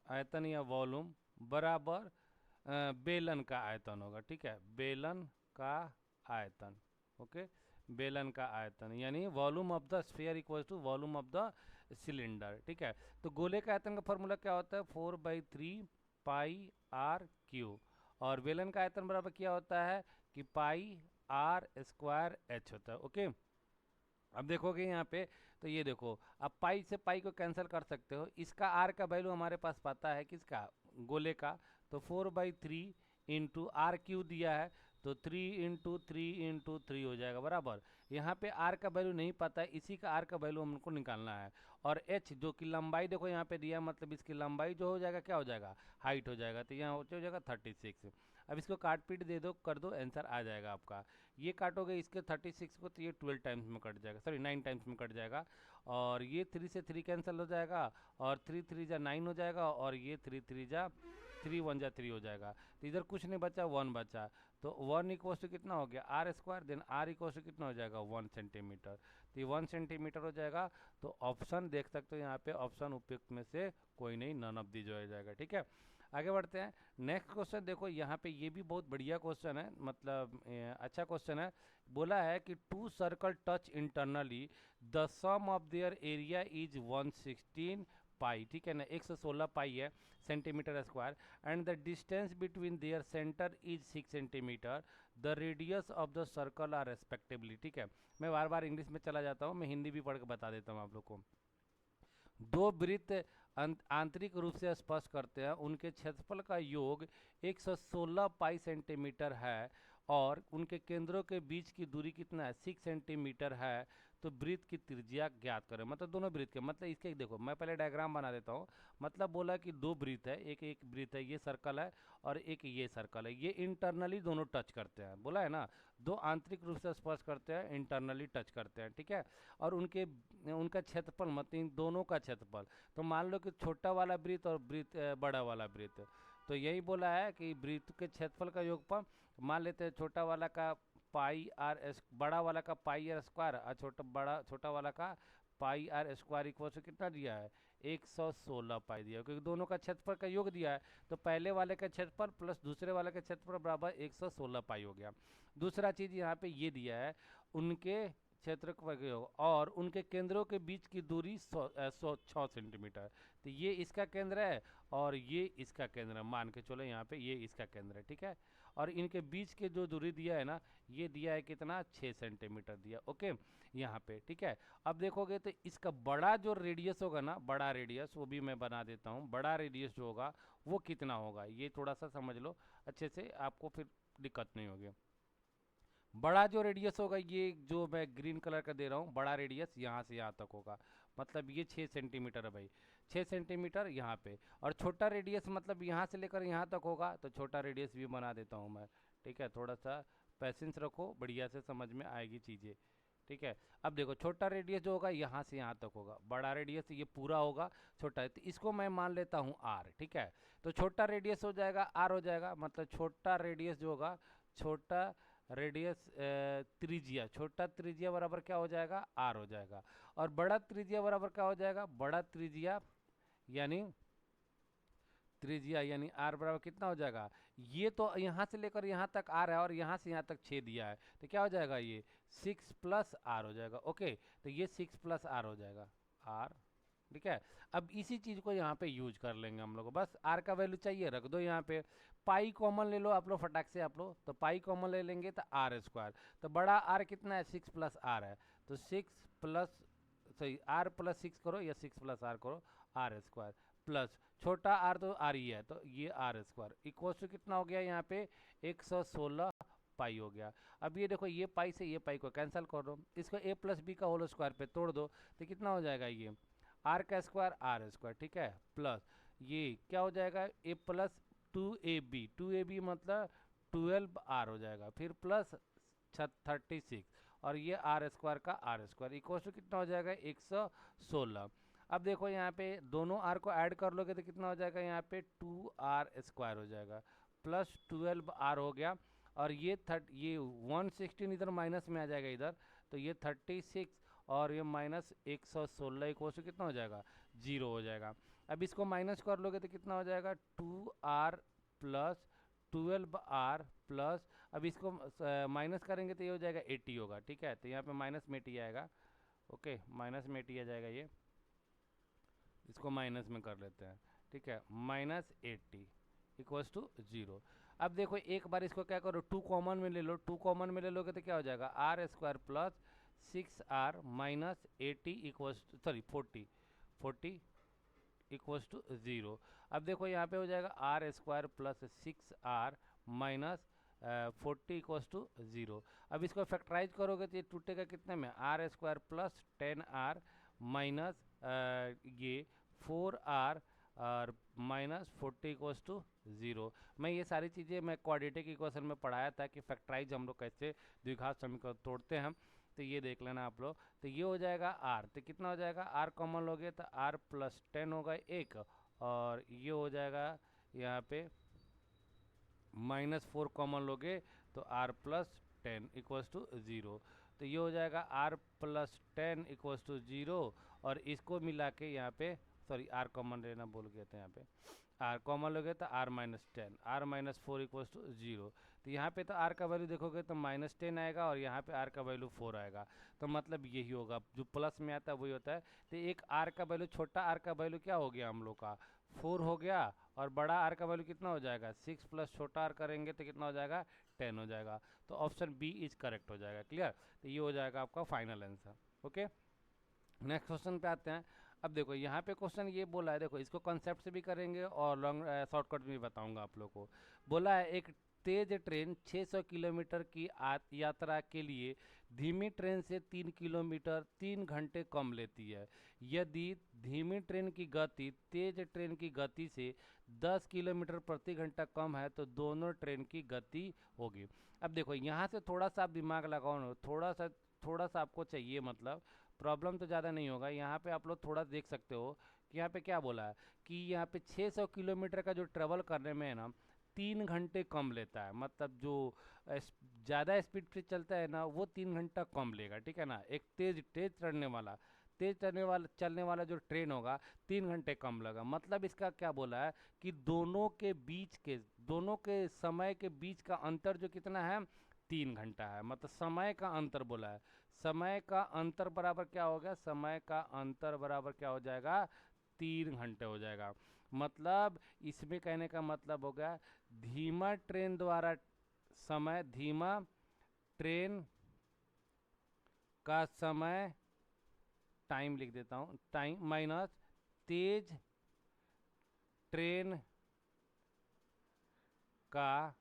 आयतन या वॉल्यूम बराबर बेलन का आयतन होगा, ठीक है, बेलन का आयतन, ओके। बेलन का आयतन यानी volume of the sphere equal to volume of the cylinder, ठीक है। तो गोले का आयतन का फॉर्मूला क्या होता है, 4/3 पाई आर क्यू, और बेलन का आयतन बराबर क्या होता है कि पाई आर स्क्वायर एच होता है, ओके। अब देखोगे यहाँ पे, तो ये देखो अब पाई से पाई को कैंसिल कर सकते हो। इसका आर का वैल्यू हमारे पास पता है, किसका, गोले का, तो 4/3 इंटू आर क्यू दिया है, तो 3 × 3 × 3 हो जाएगा बराबर। यहाँ पे आर का वैल्यू नहीं पता है, इसी का आर का वैल्यू हमको निकालना है। और एच जो कि लंबाई देखो यहाँ पे दिया, मतलब इसकी लंबाई जो हो जाएगा क्या हो जाएगा, हाइट हो जाएगा, तो यहाँ हो जाएगा 36। अब इसको काट पीट दे दो, कर दो, आंसर आ जाएगा आपका। ये काटोगे इसके 36 को तो ये 12 टाइम्स में कट जाएगा, सॉरी 9 टाइम्स में कट जाएगा। और ये 3 से 3 कैंसिल हो जाएगा, और 3 3 जा 9 हो जाएगा, और ये 3 3 जा 3 1 जा 3 हो जाएगा। तो इधर कुछ नहीं बचा, 1 बचा, तो 1 इक्वल्स टू कितना हो गया, r square, then r equals to कितना हो जाएगा, 1 सेंटीमीटर। तो ये 1 सेंटीमीटर हो जाएगा। तो ऑप्शन देख सकते हो यहाँ पे, ऑप्शन उपयुक्त में से कोई नहीं, नन ऑफ दीज हो जाएगा, ठीक है। आगे बढ़ते हैं। नेक्स्ट क्वेश्चन देखो यहाँ पे, ये भी बहुत बढ़िया क्वेश्चन है, मतलब अच्छा क्वेश्चन है। बोला है कि 2 circle touch internally, the sum of their area is 116 pi, ठीक है ना, 116 पाई है centimetre square, and the distance between their centre is 6 centimetre, the radius of the circle are respectively, ठीक है। मैं बार बार इंग्लिश में चला जाता हूँ, मैं हिंदी भी पढ़ के बता देता हूँ आप लोग को। दो वृत्त आंतरिक रूप से स्पर्श करते हैं, उनके क्षेत्रफल का योग 116 पाई सेंटीमीटर है, और उनके केंद्रों के बीच की दूरी कितना है, 6 सेंटीमीटर है। तो वृत्त की त्रिज्या ज्ञात करें, मतलब दोनों वृत्त के, मतलब इसके देखो मैं पहले डायग्राम बना देता हूँ। मतलब बोला कि दो वृत्त है, एक एक वृत्त है, ये सर्कल है और एक ये सर्कल है, ये इंटरनली दोनों टच करते हैं, बोला है ना, दो आंतरिक रूप से स्पर्श करते हैं, इंटरनली टच करते हैं, ठीक है। और उनका क्षेत्रफल, मतलब इन दोनों का क्षेत्रफल, तो मान लो कि छोटा वाला वृत्त और वृत्त बड़ा वाला वृत्त, तो यही बोला है कि वृत्त के क्षेत्रफल का योगफल, मान लेते हैं छोटा वाला का पाई आर एस, बड़ा वाला का पाई आर स्क्वायर, और छोटा वाला का पाई आर स्क्वायर इक्वल से कितना दिया है, 116 पाई दिया है, क्योंकि दोनों का क्षेत्रफल का योग दिया है। तो पहले वाले का क्षेत्रफल प्लस दूसरे वाले का क्षेत्रफल बराबर 116 पाई हो गया। दूसरा चीज़ यहाँ पे ये दिया है, उनके क्षेत्रफल के योग और उनके केंद्रों के बीच की दूरी 6 सेंटीमीटर। तो ये इसका केंद्र है और ये इसका केंद्र है, मान के चलो यहाँ पे ये इसका केंद्र है, ठीक है। और इनके बीच के जो दूरी दिया है ना, ये दिया है कितना, 6 सेंटीमीटर दिया, ओके यहाँ पे, ठीक है। अब देखोगे तो इसका बड़ा जो रेडियस होगा ना, बड़ा रेडियस, वो भी मैं बना देता हूँ, बड़ा रेडियस जो होगा वो कितना होगा, ये थोड़ा सा समझ लो अच्छे से, आपको फिर दिक्कत नहीं होगी। बड़ा जो रेडियस होगा, ये जो मैं ग्रीन कलर का दे रहा हूँ, बड़ा रेडियस यहाँ से यहाँ तक होगा, मतलब ये 6 सेंटीमीटर है भाई, 6 सेंटीमीटर यहाँ पे। और छोटा रेडियस मतलब यहाँ से लेकर यहाँ तक होगा, तो छोटा रेडियस भी बना देता हूँ मैं, ठीक है। थोड़ा सा पैसेंस रखो, बढ़िया से समझ में आएगी चीज़ें, ठीक है। अब देखो छोटा रेडियस जो होगा यहाँ से यहाँ तक होगा, बड़ा रेडियस ये पूरा होगा, छोटा है तो इसको मैं मान लेता हूँ आर, ठीक है। तो छोटा रेडियस हो जाएगा आर हो जाएगा, मतलब छोटा रेडियस जो होगा, छोटा रेडियस त्रिज्या, छोटा त्रिज्या बराबर क्या हो जाएगा, आर हो जाएगा। और बड़ा त्रिज्या बराबर क्या हो जाएगा, बड़ा त्रिज्या यानी आर बराबर कितना हो जाएगा, ये तो यहाँ से लेकर यहाँ तक आर है और यहाँ से यहाँ तक 6 दिया है, तो क्या हो जाएगा, ये 6 प्लस आर हो जाएगा, ओके। तो ये 6 प्लस आर हो जाएगा, आर, ठीक है। अब इसी चीज को यहाँ पे यूज कर लेंगे हम लोग, बस आर का वैल्यू चाहिए, रख दो यहाँ पे। पाई कॉमन ले लो आप लोग फटाक से, आप लोग तो पाई कॉमन ले लेंगे तो आर स्क्वायर, तो बड़ा आर कितना है, 6 प्लस आर है, तो 6 प्लस, सही आर प्लस 6 करो या 6 प्लस आर करो, आर स्क्वायर प्लस छोटा आर तो आर ही है, तो ये आर स्क्वायर इक्वल टू कितना हो गया यहाँ पे, 116 पाई हो गया। अब ये देखो, ये पाई से ये पाई को कैंसिल कर दो, इसको ए प्लस बी का होल स्क्वायर पे तोड़ दो, तो कितना हो जाएगा, ये आर का स्क्वायर आर स्क्वायर, ठीक है, प्लस ये क्या हो जाएगा, ए प्लस 2ab मतलब 12r हो जाएगा, फिर प्लस 36 और ये आर स्क्वायर का आर स्क्वायर इक्वल टू कितना हो जाएगा, 116। अब देखो यहाँ पे दोनों आर को ऐड कर लोगे तो कितना हो जाएगा, यहाँ पे 2r स्क्वायर हो जाएगा प्लस 12r हो गया। और ये 116 इधर माइनस में आ जाएगा इधर, तो ये 36 और ये माइनस 116 इक्वल टू कितना हो जाएगा, 0 हो जाएगा। अब इसको माइनस कर लोगे तो कितना हो जाएगा, 2r प्लस 12r प्लस, अब इसको माइनस करेंगे तो ये हो जाएगा 80 होगा, ठीक है। तो यहाँ पे माइनस में 80 आएगा, ओके, माइनस में 80 आ जाएगा, ये इसको माइनस में कर लेते हैं, ठीक है, माइनस 80 इक्वल्स टू 0। अब देखो एक बार इसको क्या करो, 2 कॉमन में ले लो, 2 कॉमन में ले लोगे तो क्या हो जाएगा, r square plus 6r minus 80 equals to, sorry 40 equals to 0। अब देखो यहाँ पे हो जाएगा r square plus 6r minus 40 equals to 0। अब इसको फैक्टराइज करोगे तो ये टूटेगा कितने में, are square plus 10r minus ये 4r और माइनस 40 इक्वल्स टू 0। मैं ये सारी चीज़ें मैं क्वाड्रेटिक इक्वेशन में पढ़ाया था कि फैक्टराइज हम लोग कैसे द्विघात समीकरण तोड़ते हैं, तो ये देख लेना आप लोग। तो ये हो जाएगा आर, तो कितना हो जाएगा, आर कॉमन लोगे तो आर प्लस 10 होगा एक, और ये हो जाएगा यहाँ पे -4 कॉमन लोगे तो आर प्लस 10 इक्वल्स टू 0। तो ये हो जाएगा आर प्लस 10 इक्वल्स टू 0, और इसको मिला के यहाँ पे, सॉरी आर कॉमन लेना भूल गए थे, यहाँ पे आर कॉमन लोगे तो r minus 10, r minus 4 equals to 0। तो यहाँ पे तो आर का वैल्यू देखोगे तो -10 आएगा और यहाँ पे आर का वैल्यू 4 आएगा, तो मतलब यही होगा, जो प्लस में आता है वही होता है। तो एक आर का वैल्यू, छोटा आर का वैल्यू क्या हो गया हम लोग का, 4 हो गया, और बड़ा आर का वैल्यू कितना हो जाएगा, 6 प्लस छोटा आर करेंगे तो कितना हो जाएगा, 10 हो जाएगा। तो ऑप्शन बी इज करेक्ट हो जाएगा, क्लियर। तो ये हो जाएगा आपका final answer, okay. Next question पे आते हैं। अब देखो यहाँ पे क्वेश्चन ये बोला है, देखो इसको कॉन्सेप्ट से भी करेंगे और लॉन्ग शॉर्टकट भी बताऊंगा आप लोग को। बोला है एक तेज ट्रेन 600 किलोमीटर की यात्रा के लिए धीमी ट्रेन से 3 किलोमीटर 3 घंटे कम लेती है। यदि धीमी ट्रेन की गति तेज ट्रेन की गति से 10 किलोमीटर प्रति घंटा कम है तो दोनों ट्रेन की गति होगी। अब देखो यहाँ से थोड़ा सा आप दिमाग लगाओ ना, थोड़ा सा आपको चाहिए, मतलब प्रॉब्लम तो ज़्यादा नहीं होगा। यहाँ पे आप लोग थोड़ा देख सकते हो कि यहाँ पे क्या बोला है कि यहाँ पे 600 किलोमीटर का जो ट्रेवल करने में है ना 3 घंटे कम लेता है, मतलब जो ज़्यादा स्पीड पे चलता है ना वो 3 घंटा कम लेगा, ठीक है ना। एक तेज चलने वाला जो ट्रेन होगा 3 घंटे कम लगा, मतलब इसका क्या बोला है कि दोनों के समय के बीच का अंतर जो कितना है 3 घंटा है, मतलब समय का अंतर बोला है। समय का अंतर बराबर क्या हो गया, समय का अंतर बराबर क्या हो जाएगा, 3 घंटे हो जाएगा। मतलब इसमें कहने का मतलब हो गया धीमा ट्रेन द्वारा समय, धीमा ट्रेन का समय, टाइम लिख देता हूँ, टाइम माइनस तेज ट्रेन का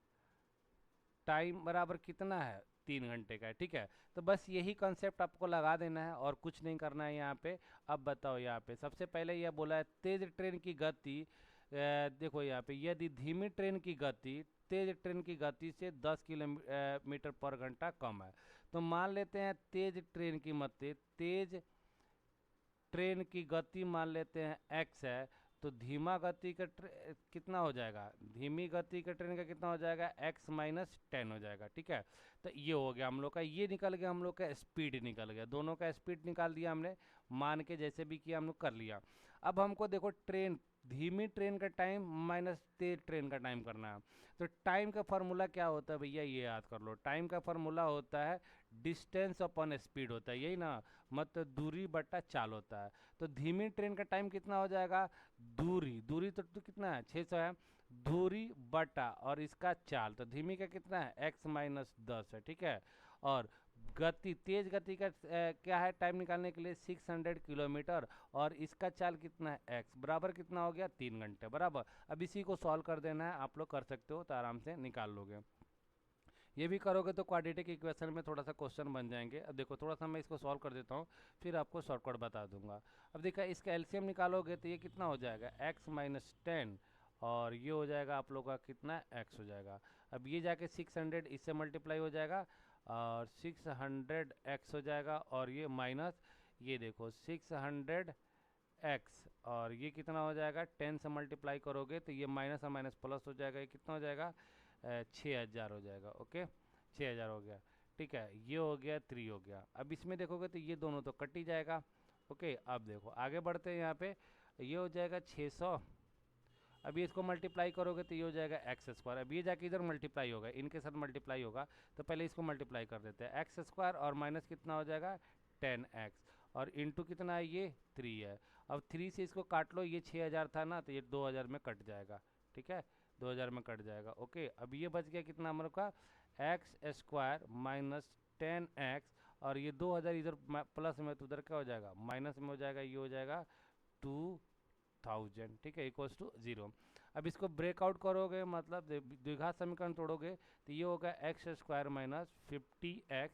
टाइम बराबर कितना है, 3 घंटे का है। ठीक है, तो बस यही कॉन्सेप्ट आपको लगा देना है और कुछ नहीं करना है यहाँ पे। अब बताओ यहाँ पे सबसे पहले यह बोला है तेज ट्रेन की गति, देखो यहाँ पे यदि धीमी ट्रेन की गति तेज ट्रेन की गति से 10 किलोमीटर पर घंटा कम है, तो मान लेते हैं तेज ट्रेन की मतलब तेज ट्रेन की गति मान लेते हैं x है, तो धीमा गति का कितना हो जाएगा, धीमी गति का ट्रेन का कितना हो जाएगा, x माइनस 10 हो जाएगा। ठीक है, तो ये हो गया हम लोग का, ये निकल गया हम लोग का स्पीड निकल गया, दोनों का स्पीड निकाल दिया हमने, मान के जैसे भी किया हम लोग कर लिया। अब हमको देखो ट्रेन, धीमी ट्रेन का टाइम माइनस तेज ट्रेन का टाइम करना है। तो टाइम का फार्मूला क्या होता है भैया, ये याद कर लो, टाइम का फार्मूला होता है डिस्टेंस अपॉन स्पीड होता है, यही ना, मतलब दूरी बटा चाल होता है। तो धीमी ट्रेन का टाइम कितना हो जाएगा, दूरी, दूरी तो कितना है 600 है, दूरी बटा और इसका चाल, तो धीमी का कितना है x माइनस 10 है। ठीक है, और गति, तेज गति का क्या है टाइम निकालने के लिए 600 किलोमीटर, और इसका चाल कितना है x बराबर कितना हो गया 3 घंटे बराबर। अब इसी को सॉल्व कर देना है, आप लोग कर सकते हो तो आराम से निकाल लोगे। ये भी करोगे तो क्वाड्रेटिक इक्वेशन में थोड़ा सा क्वेश्चन बन जाएंगे। अब देखो थोड़ा सा मैं इसको सॉल्व कर देता हूँ, फिर आपको शॉर्टकट बता दूंगा। अब देखा इसका एलसीएम निकालोगे तो ये कितना हो जाएगा x माइनस 10, और ये हो जाएगा आप लोग का कितना x हो जाएगा। अब ये जाके 600 इससे मल्टीप्लाई हो जाएगा और 600x हो जाएगा, और ये माइनस ये देखो 600x, और ये कितना हो जाएगा 10 से मल्टीप्लाई करोगे तो ये माइनस और माइनस प्लस हो जाएगा, ये कितना हो जाएगा 6000 हो जाएगा। ओके, 6000 हो गया। ठीक है, ये हो गया 3 हो गया। अब इसमें देखोगे तो ये दोनों तो कट ही जाएगा। ओके, अब देखो आगे बढ़ते हैं, यहाँ पे ये हो जाएगा 600, अब ये इसको मल्टीप्लाई करोगे तो ये हो जाएगा एक्स स्क्वायर, अब ये जाके इधर मल्टीप्लाई होगा, इनके साथ मल्टीप्लाई होगा, तो पहले इसको मल्टीप्लाई कर देते हैं, एक्स स्क्वायर और माइनस कितना हो जाएगा 10x, और इंटू कितना है ये 3 है। अब 3 से इसको काट लो, ये 6000 था ना, तो ये 2000 में कट जाएगा। ठीक है, 2000 में कट जाएगा। ओके, अब ये बच गया कितना हमारे का एक्स स्क्वायर माइनस 10x, और ये 2000 इधर प्लस में तो उधर क्या हो जाएगा माइनस में हो जाएगा, ये हो जाएगा 2000। ठीक है, इक्वल्स टू 0। अब इसको ब्रेकआउट करोगे, मतलब द्विघात समीकरण तोड़ोगे, तो ये होगा x square minus 50x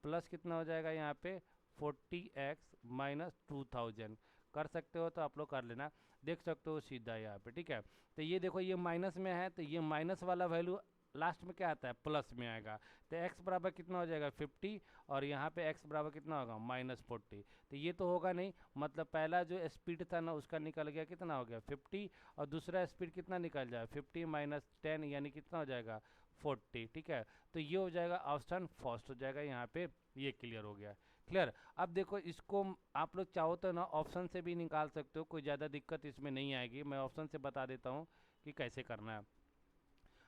plus कितना हो जाएगा यहाँ पे 40x माइनस 2000। कर सकते हो तो आप लोग कर लेना, देख सकते हो सीधा यहाँ पे। ठीक है, तो ये देखो ये माइनस में है, तो ये माइनस वाला वैल्यू लास्ट में क्या आता है प्लस में आएगा, तो x बराबर कितना हो जाएगा 50, और यहाँ पे x बराबर कितना होगा माइनस 40। तो ये तो होगा नहीं, मतलब पहला जो स्पीड था ना उसका निकल गया, कितना हो गया 50, और दूसरा स्पीड कितना निकल जाए 50 माइनस 10 यानी कितना हो जाएगा 40। ठीक है, तो ये हो जाएगा ऑप्शन फर्स्ट हो जाएगा यहाँ पे, ये क्लियर हो गया। क्लियर, अब देखो इसको आप लोग चाहो तो ना ऑप्शन से भी निकाल सकते हो, कोई ज़्यादा दिक्कत इसमें नहीं आएगी, मैं ऑप्शन से बता देता हूँ कि कैसे करना है।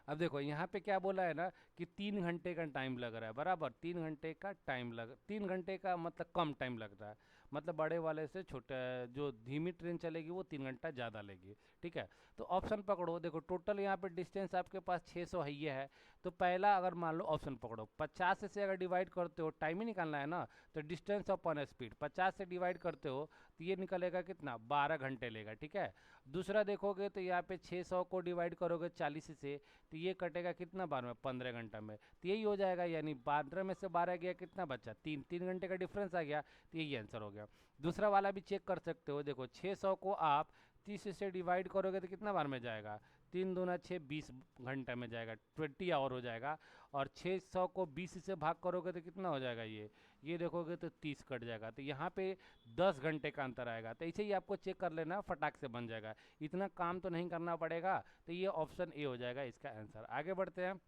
अब देखो यहाँ पे क्या बोला है ना कि 3 घंटे का टाइम लग रहा है, बराबर 3 घंटे का टाइम लग, 3 घंटे का मतलब कम टाइम लग रहा है, मतलब बड़े वाले से छोटे, जो धीमी ट्रेन चलेगी वो 3 घंटा ज़्यादा लेगी। ठीक है, तो ऑप्शन पकड़ो, देखो टोटल यहाँ पे डिस्टेंस आपके पास 600 है, तो पहला अगर मान लो ऑप्शन पकड़ो 50 से अगर डिवाइड करते हो, टाइम ही निकालना है ना, तो डिस्टेंस अपॉन स्पीड 50 से डिवाइड करते हो तो ये निकलेगा कितना 12 घंटे लेगा। ठीक है, दूसरा देखोगे तो यहाँ पे 600 को डिवाइड करोगे 40 से, तो ये कटेगा कितना बार में 15 घंटा में, तो यही हो जाएगा, यानी 12 में से 12 गया कितना बचा 3, 3 घंटे का डिफरेंस आ गया, तो यही आंसर हो गया। दूसरा वाला भी चेक कर सकते हो, देखो 600 को आप 30 से डिवाइड करोगे तो कितना बार में जाएगा 3 दूना 6, 20 घंटा में जाएगा, 20 आवर हो जाएगा, और 600 को 20 से भाग करोगे तो कितना हो जाएगा ये देखोगे तो 30 कट जाएगा, तो यहाँ पे 10 घंटे का अंतर आएगा। तो ऐसे ही आपको चेक कर लेना, फटाक से बन जाएगा, इतना काम तो नहीं करना पड़ेगा। तो ये ऑप्शन ए हो जाएगा इसका आंसर। आगे बढ़ते हैं,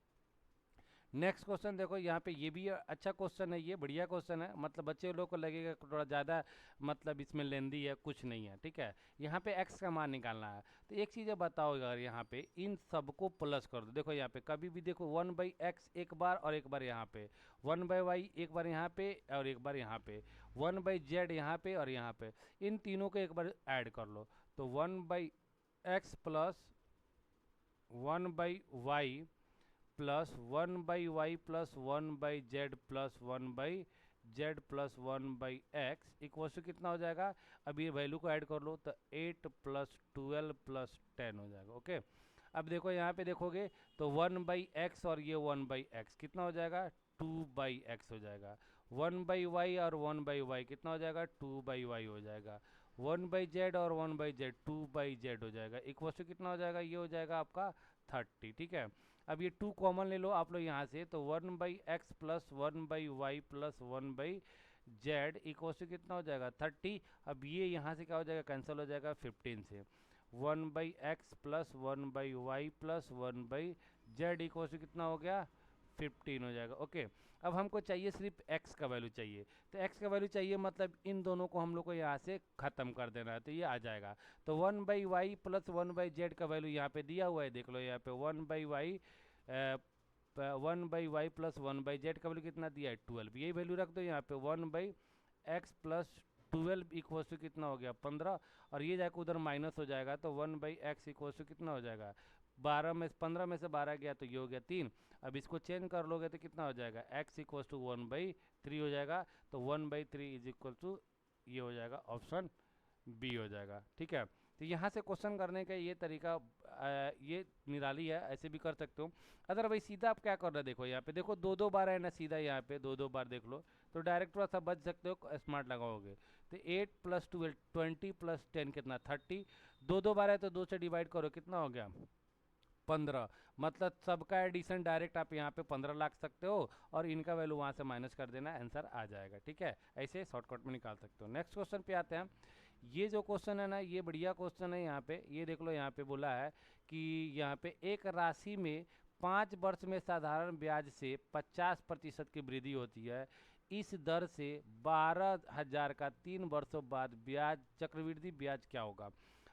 नेक्स्ट क्वेश्चन देखो, यहाँ पे ये भी अच्छा क्वेश्चन है, ये बढ़िया क्वेश्चन है, मतलब बच्चे लोग को लगेगा थोड़ा ज़्यादा मतलब इसमें लेंदी है, कुछ नहीं है, ठीक है। यहाँ पे x का मान निकालना है, तो एक चीज़ बताओ यार, यहाँ पे इन सबको प्लस कर दो। देखो यहाँ पे कभी भी देखो 1/x एक बार और एक बार यहाँ पे, 1/y एक बार यहाँ पे और एक बार यहाँ पे, 1/z यहाँ पे और यहाँ पे, इन तीनों को एक बार ऐड कर लो। तो 1/x plus 1/y plus 1/y plus 1/z plus 1/z plus 1/x equal to कितना हो जाएगा। अब ये वैल्यू को ऐड कर लो तो 8 प्लस 12 प्लस 10 हो जाएगा। ओके, अब देखो यहाँ पे देखोगे तो 1/x और ये 1/x कितना हो जाएगा, 2/x हो जाएगा। 1/y और 1/y कितना हो जाएगा, 2/y हो जाएगा। 1/z और 1/z 2/z हो जाएगा, इक्वल टू कितना हो जाएगा, ये हो जाएगा आपका 30। ठीक है, अब ये 2 कॉमन ले लो आप लोग यहाँ से, तो 1/x plus 1/y plus 1/z equal to कितना हो जाएगा, 30। अब ये यहाँ से क्या हो जाएगा, कैंसिल हो जाएगा 15 से। 1/x plus 1/y plus 1/z equal to कितना हो गया, 15 हो जाएगा। ओके, अब हमको चाहिए सिर्फ x का वैल्यू चाहिए, तो x का वैल्यू चाहिए मतलब इन दोनों को हम लोग को यहाँ से ख़त्म कर देना है, तो ये आ जाएगा। तो 1/y प्लस 1/z का वैल्यू यहाँ पे दिया हुआ है, देख लो यहाँ पे 1/y 1/y प्लस 1/z का वैल्यू कितना दिया है, 12। यही वैल्यू रख दो यहाँ पे, 1/x प्लस 12 इक्वल टू कितना हो गया, 15, और ये जाकर उधर माइनस हो जाएगा, तो 1/x इक्वल टू कितना हो जाएगा, 15 में से 12 गया तो ये हो गया 3। अब इसको चेंज कर लोगे तो कितना हो जाएगा, x इक्वल टू 1/3 हो जाएगा, तो 1/3 इज इक्वल टू ये हो जाएगा, ऑप्शन बी हो जाएगा। ठीक है, तो यहाँ से क्वेश्चन करने का ये तरीका ये निराली है, ऐसे भी कर सकते हो। अदरवाइज सीधा आप क्या कर रहे हो, देखो यहाँ पे देखो 2-2 बार है ना, सीधा यहाँ पे 2-2 बार देख लो, तो डायरेक्ट थोड़ा सा बच सकते हो, स्मार्ट लगाओगे। तो 8 प्लस 12 20 प्लस 10 कितना, 30। 2-2 बार है तो 2 से डिवाइड करो, कितना हो गया, 15। मतलब सबका एडिशन डायरेक्ट आप यहाँ पे 15 लाख सकते हो, और इनका वैल्यू वहाँ से माइनस कर देना, आंसर आ जाएगा। ठीक है, ऐसे शॉर्टकट में निकाल सकते हो। नेक्स्ट क्वेश्चन पे आते हैं। ये जो क्वेश्चन है ना, ये बढ़िया क्वेश्चन है। यहाँ पे ये देख लो, यहाँ पे बोला है कि यहाँ पे एक राशि में 5 वर्ष में साधारण ब्याज से 50% की वृद्धि होती है, इस दर से 12,000 का 3 वर्षों बाद ब्याज चक्रवृद्धि ब्याज क्या होगा।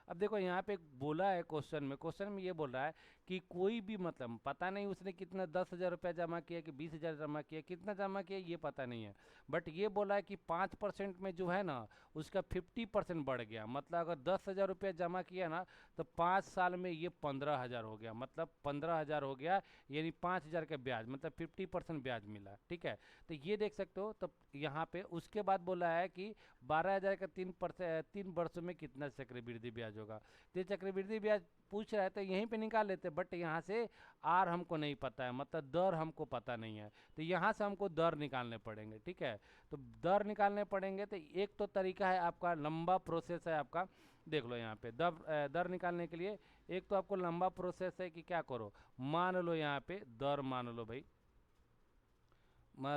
अब देखो यहाँ पे बोला है क्वेश्चन में ये बोल रहा है कि कोई भी मतलब पता नहीं उसने कितना 10,000 रुपया जमा किया कि 20,000 जमा किया, कितना जमा किया ये पता नहीं है, बट ये बोला है कि 5% में जो है ना उसका 50% बढ़ गया। मतलब अगर 10,000 रुपया जमा किया ना तो 5 साल में ये 15,000 हो गया, मतलब 15,000 हो गया, यानी 5,000 का ब्याज, मतलब 50% ब्याज मिला। ठीक है, तो ये देख सकते हो। तो यहाँ पे उसके बाद बोला है कि 12,000 का 3 वर्षों में कितना चक्रवृद्धि ब्याज होगा। तो चक्रवृद्धि ब्याज पूछ रहा है तो यहीं पे निकाल लेते, बट यहाँ से आर हमको नहीं पता है, मतलब दर हमको पता नहीं है, तो यहाँ से हमको दर निकालने पड़ेंगे। ठीक है, तो दर निकालने पड़ेंगे, तो एक तो तरीका है आपका, लंबा प्रोसेस है आपका, देख लो यहाँ पे दर निकालने के लिए एक तो आपको लंबा प्रोसेस है कि क्या करो, मान लो यहाँ पे दर मान लो भाई,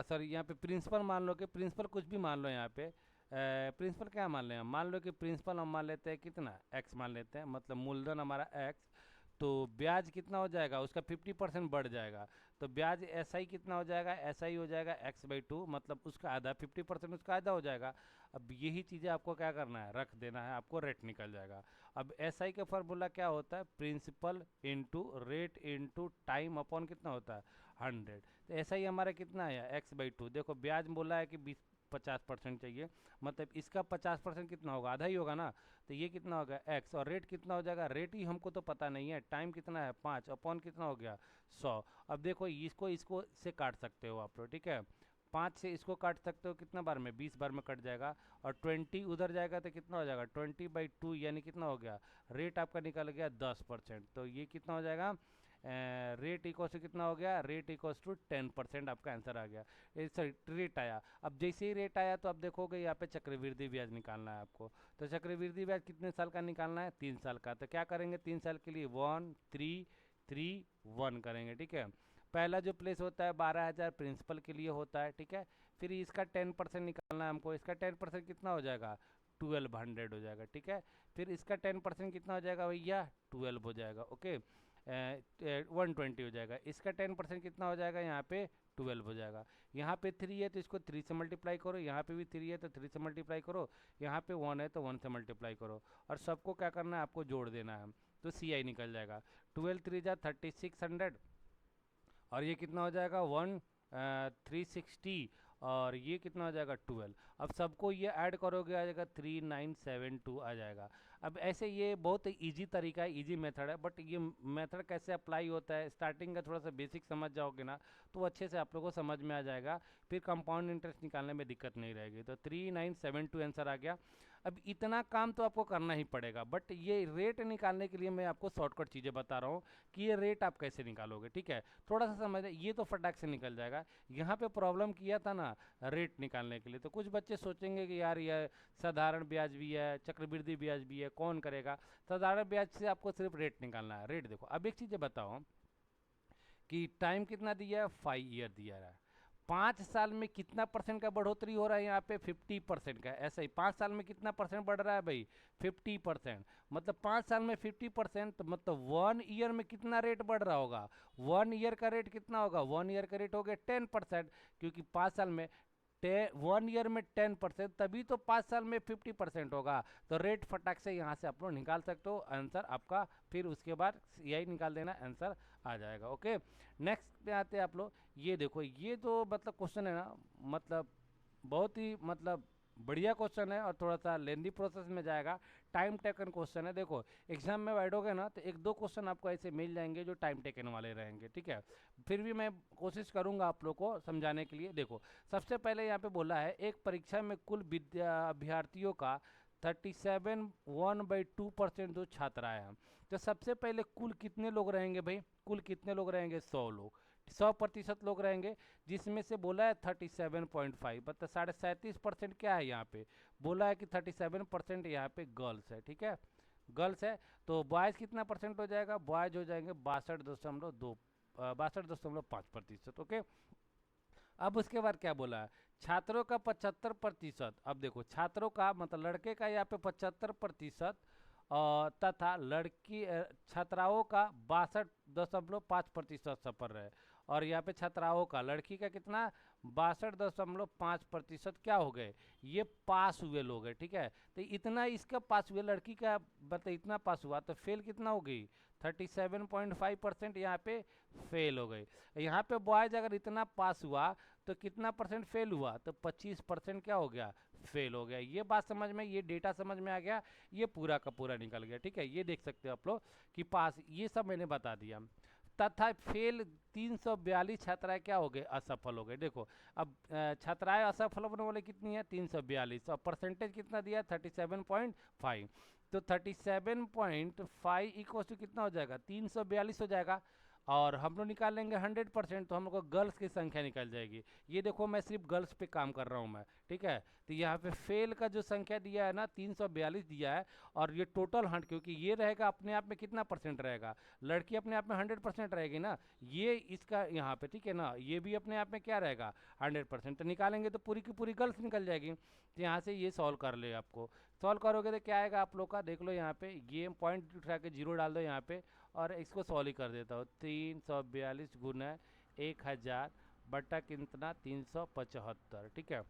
सर यहाँ पे प्रिंसिपल मान लो, कि प्रिंसिपल कुछ भी मान लो, यहाँ पे प्रिंसिपल क्या मान लें, मान लो कि प्रिंसिपल हम मान लेते हैं कितना, x मान लेते हैं, मतलब मूलधन हमारा x, तो ब्याज कितना हो जाएगा उसका 50% बढ़ जाएगा, तो ब्याज SI कितना हो जाएगा, SI हो जाएगा x/2, मतलब उसका आधा, 50% उसका आधा हो जाएगा। अब यही चीज़ें आपको क्या करना है, रख देना है, आपको रेट निकल जाएगा। अब SI का फार्मूला क्या होता है, principal into rate into time upon कितना होता है, 100। तो SI हमारा कितना है, x/2। देखो ब्याज बोला है कि 50% चाहिए, मतलब इसका 50% कितना होगा, आधा ही होगा ना, तो ये कितना होगा x, और रेट कितना हो जाएगा, रेट ही हमको तो पता नहीं है, टाइम कितना है 5 अपॉन कितना हो गया 100। अब देखो इसको से काट सकते हो आप लोग। ठीक है, 5 से इसको काट सकते हो कितना बार में, 20 बार में कट जाएगा, और 20 उधर जाएगा तो कितना हो जाएगा 20/2, यानी कितना हो गया, रेट आपका निकल गया 10%, तो ये कितना हो जाएगा, रेट इक्वल्स टू कितना हो गया, रेट इक्वल्स टू 10%, आपका आंसर आ गया। सॉरी, रेट आया। अब जैसे ही रेट आया तो अब देखोगे यहाँ पे चक्रवृद्धि ब्याज निकालना है आपको, तो चक्रवृद्धि ब्याज कितने साल का निकालना है, 3 साल का। तो क्या करेंगे 3 साल के लिए 1 3 3 1 करेंगे। ठीक है, पहला जो प्लेस होता है 12,000 प्रिंसिपल के लिए होता है। ठीक है, फिर इसका 10% निकालना है हमको, इसका 10% कितना हो जाएगा, 1200 हो जाएगा। ठीक है, फिर इसका 10% कितना हो जाएगा भैया, 12 हो जाएगा। ओके, 120 हो जाएगा। इसका 10% कितना हो जाएगा, यहाँ पे 12 हो जाएगा। यहाँ पे 3 है तो इसको 3 से मल्टीप्लाई करो, यहाँ पे भी 3 है तो 3 से मल्टीप्लाई करो, यहाँ पे 1 है तो 1 से मल्टीप्लाई करो, और सबको क्या करना है, आपको जोड़ देना है, तो CI निकल जाएगा। 12 3 जा 3600, और ये कितना हो जाएगा 360, और ये कितना हो जाएगा 12। अब सबको ये ऐड करोगे आ जाएगा 3972 आ जाएगा। अब ऐसे ये बहुत इजी तरीका है, इजी मेथड है, बट ये मेथड कैसे अप्लाई होता है, स्टार्टिंग का थोड़ा सा बेसिक समझ जाओगे ना तो अच्छे से आप लोगों को समझ में आ जाएगा, फिर कंपाउंड इंटरेस्ट निकालने में दिक्कत नहीं रहेगी। तो 3972 आंसर आ गया। अब इतना काम तो आपको करना ही पड़ेगा, बट ये रेट निकालने के लिए मैं आपको शॉर्टकट चीज़ें बता रहा हूँ कि ये रेट आप कैसे निकालोगे, ठीक है। थोड़ा सा समझ, ये तो फटाक से निकल जाएगा। यहाँ पे प्रॉब्लम किया था ना रेट निकालने के लिए, तो कुछ बच्चे सोचेंगे कि यार ये साधारण ब्याज भी है, चक्रवृद्धि ब्याज भी है, कौन करेगा। साधारण ब्याज से आपको सिर्फ रेट निकालना है। रेट देखो, अब एक चीज़ बताओ कि टाइम कितना दिया है, 5 ईयर दिया है, 5 साल में कितना परसेंट का बढ़ोतरी हो रहा है, यहाँ पे 50% का। ऐसा ही 5 साल में कितना परसेंट बढ़ रहा है भाई, 50%। मतलब 5 साल में 50%, तो मतलब 1 ईयर में कितना रेट बढ़ रहा होगा, 1 ईयर का रेट कितना होगा, 1 ईयर का रेट हो गया 10%, क्योंकि 5 साल में 1 ईयर में 10%, तभी तो 5 साल में 50% होगा। तो रेट फटाक से यहाँ से आप लोग निकाल सकते हो आंसर आपका, फिर उसके बाद यही निकाल देना, आंसर आ जाएगा। ओके, नेक्स्ट पे आते हैं आप लोग। ये देखो, ये जो मतलब क्वेश्चन है ना, मतलब बहुत ही मतलब बढ़िया क्वेश्चन है, और थोड़ा सा लेंदी प्रोसेस में जाएगा, टाइम टेकन क्वेश्चन है। देखो एग्जाम में बैठोगे ना तो 1-2 क्वेश्चन आपको ऐसे मिल जाएंगे जो टाइम टेकन वाले रहेंगे, ठीक है। फिर भी मैं कोशिश करूंगा आप लोग को समझाने के लिए। देखो सबसे पहले यहाँ पे बोला है, एक परीक्षा में कुल अभ्यर्थियों का 37.1/2% जो छात्र आए हैं, तो सबसे पहले कुल कितने लोग रहेंगे भाई, कुल कितने लोग रहेंगे, 100 लोग, 100% लोग रहेंगे, जिसमें से बोला है 37.5, मतलब 37.5% क्या है यहाँ पे, बोला है कि 37% यहाँ पे गर्ल्स है, ठीक है, गर्ल्स है। तो बॉयज़ कितना परसेंट हो जाएगा, बॉयज़ हो जाएंगे 62.5%। ओके, अब उसके बाद क्या बोला है, छात्रों का 75%। अब देखो छात्रों का मतलब लड़के का यहाँ पे 75%, तथा लड़की छात्राओं का 62.5% सफल रहे, और यहाँ पे छात्राओं का लड़की का कितना 62.5% क्या हो गए, ये पास हुए लोग हैं, ठीक है। तो इतना इसका पास हुए, लड़की का मतलब इतना पास हुआ, तो फेल कितना हो गई, 37.5% यहाँ पे फेल हो गई। यहाँ पे बॉयज अगर इतना पास हुआ तो कितना परसेंट फेल हुआ, तो 25% क्या हो गया, फेल हो गया। ये बात समझ में, ये डेटा समझ में आ गया, ये पूरा का पूरा निकल गया, ठीक है। ये देख सकते हो आप लोग कि पास, ये सब मैंने बता दिया। तथा फेल 342 छात्राएं क्या हो गए, असफल हो गए। देखो अब छात्राएं असफल होने वाले कितनी है, 342, और परसेंटेज कितना दिया, 37.5। तो 37.5 इक्वल टू कितना हो जाएगा, 342 हो जाएगा। और हम लोग निकालेंगे 100%, तो हम लोग को गर्ल्स की संख्या निकल जाएगी। ये देखो मैं सिर्फ गर्ल्स पे काम कर रहा हूँ मैं, ठीक है। तो यहाँ पे फेल का जो संख्या दिया है ना 342 दिया है, और ये टोटल 100, क्योंकि ये रहेगा अपने आप में कितना परसेंट रहेगा, लड़की अपने आप में 100% रहेगी ना, ये इसका यहाँ पे, ठीक है ना, ये भी अपने आप में क्या रहेगा 100%। तो निकालेंगे तो पूरी की पूरी गर्ल्स निकल जाएगी। तो यहाँ से ये सॉल्व कर ले, आपको सॉल्व करोगे तो क्या आएगा आप लोग का, देख लो यहाँ पे, ये पॉइंट उठा के 0 डाल दो यहाँ पे, और इसको सॉल्व ही कर देता हूँ। 342 गुना 1000 बटा कितना 375, ठीक है।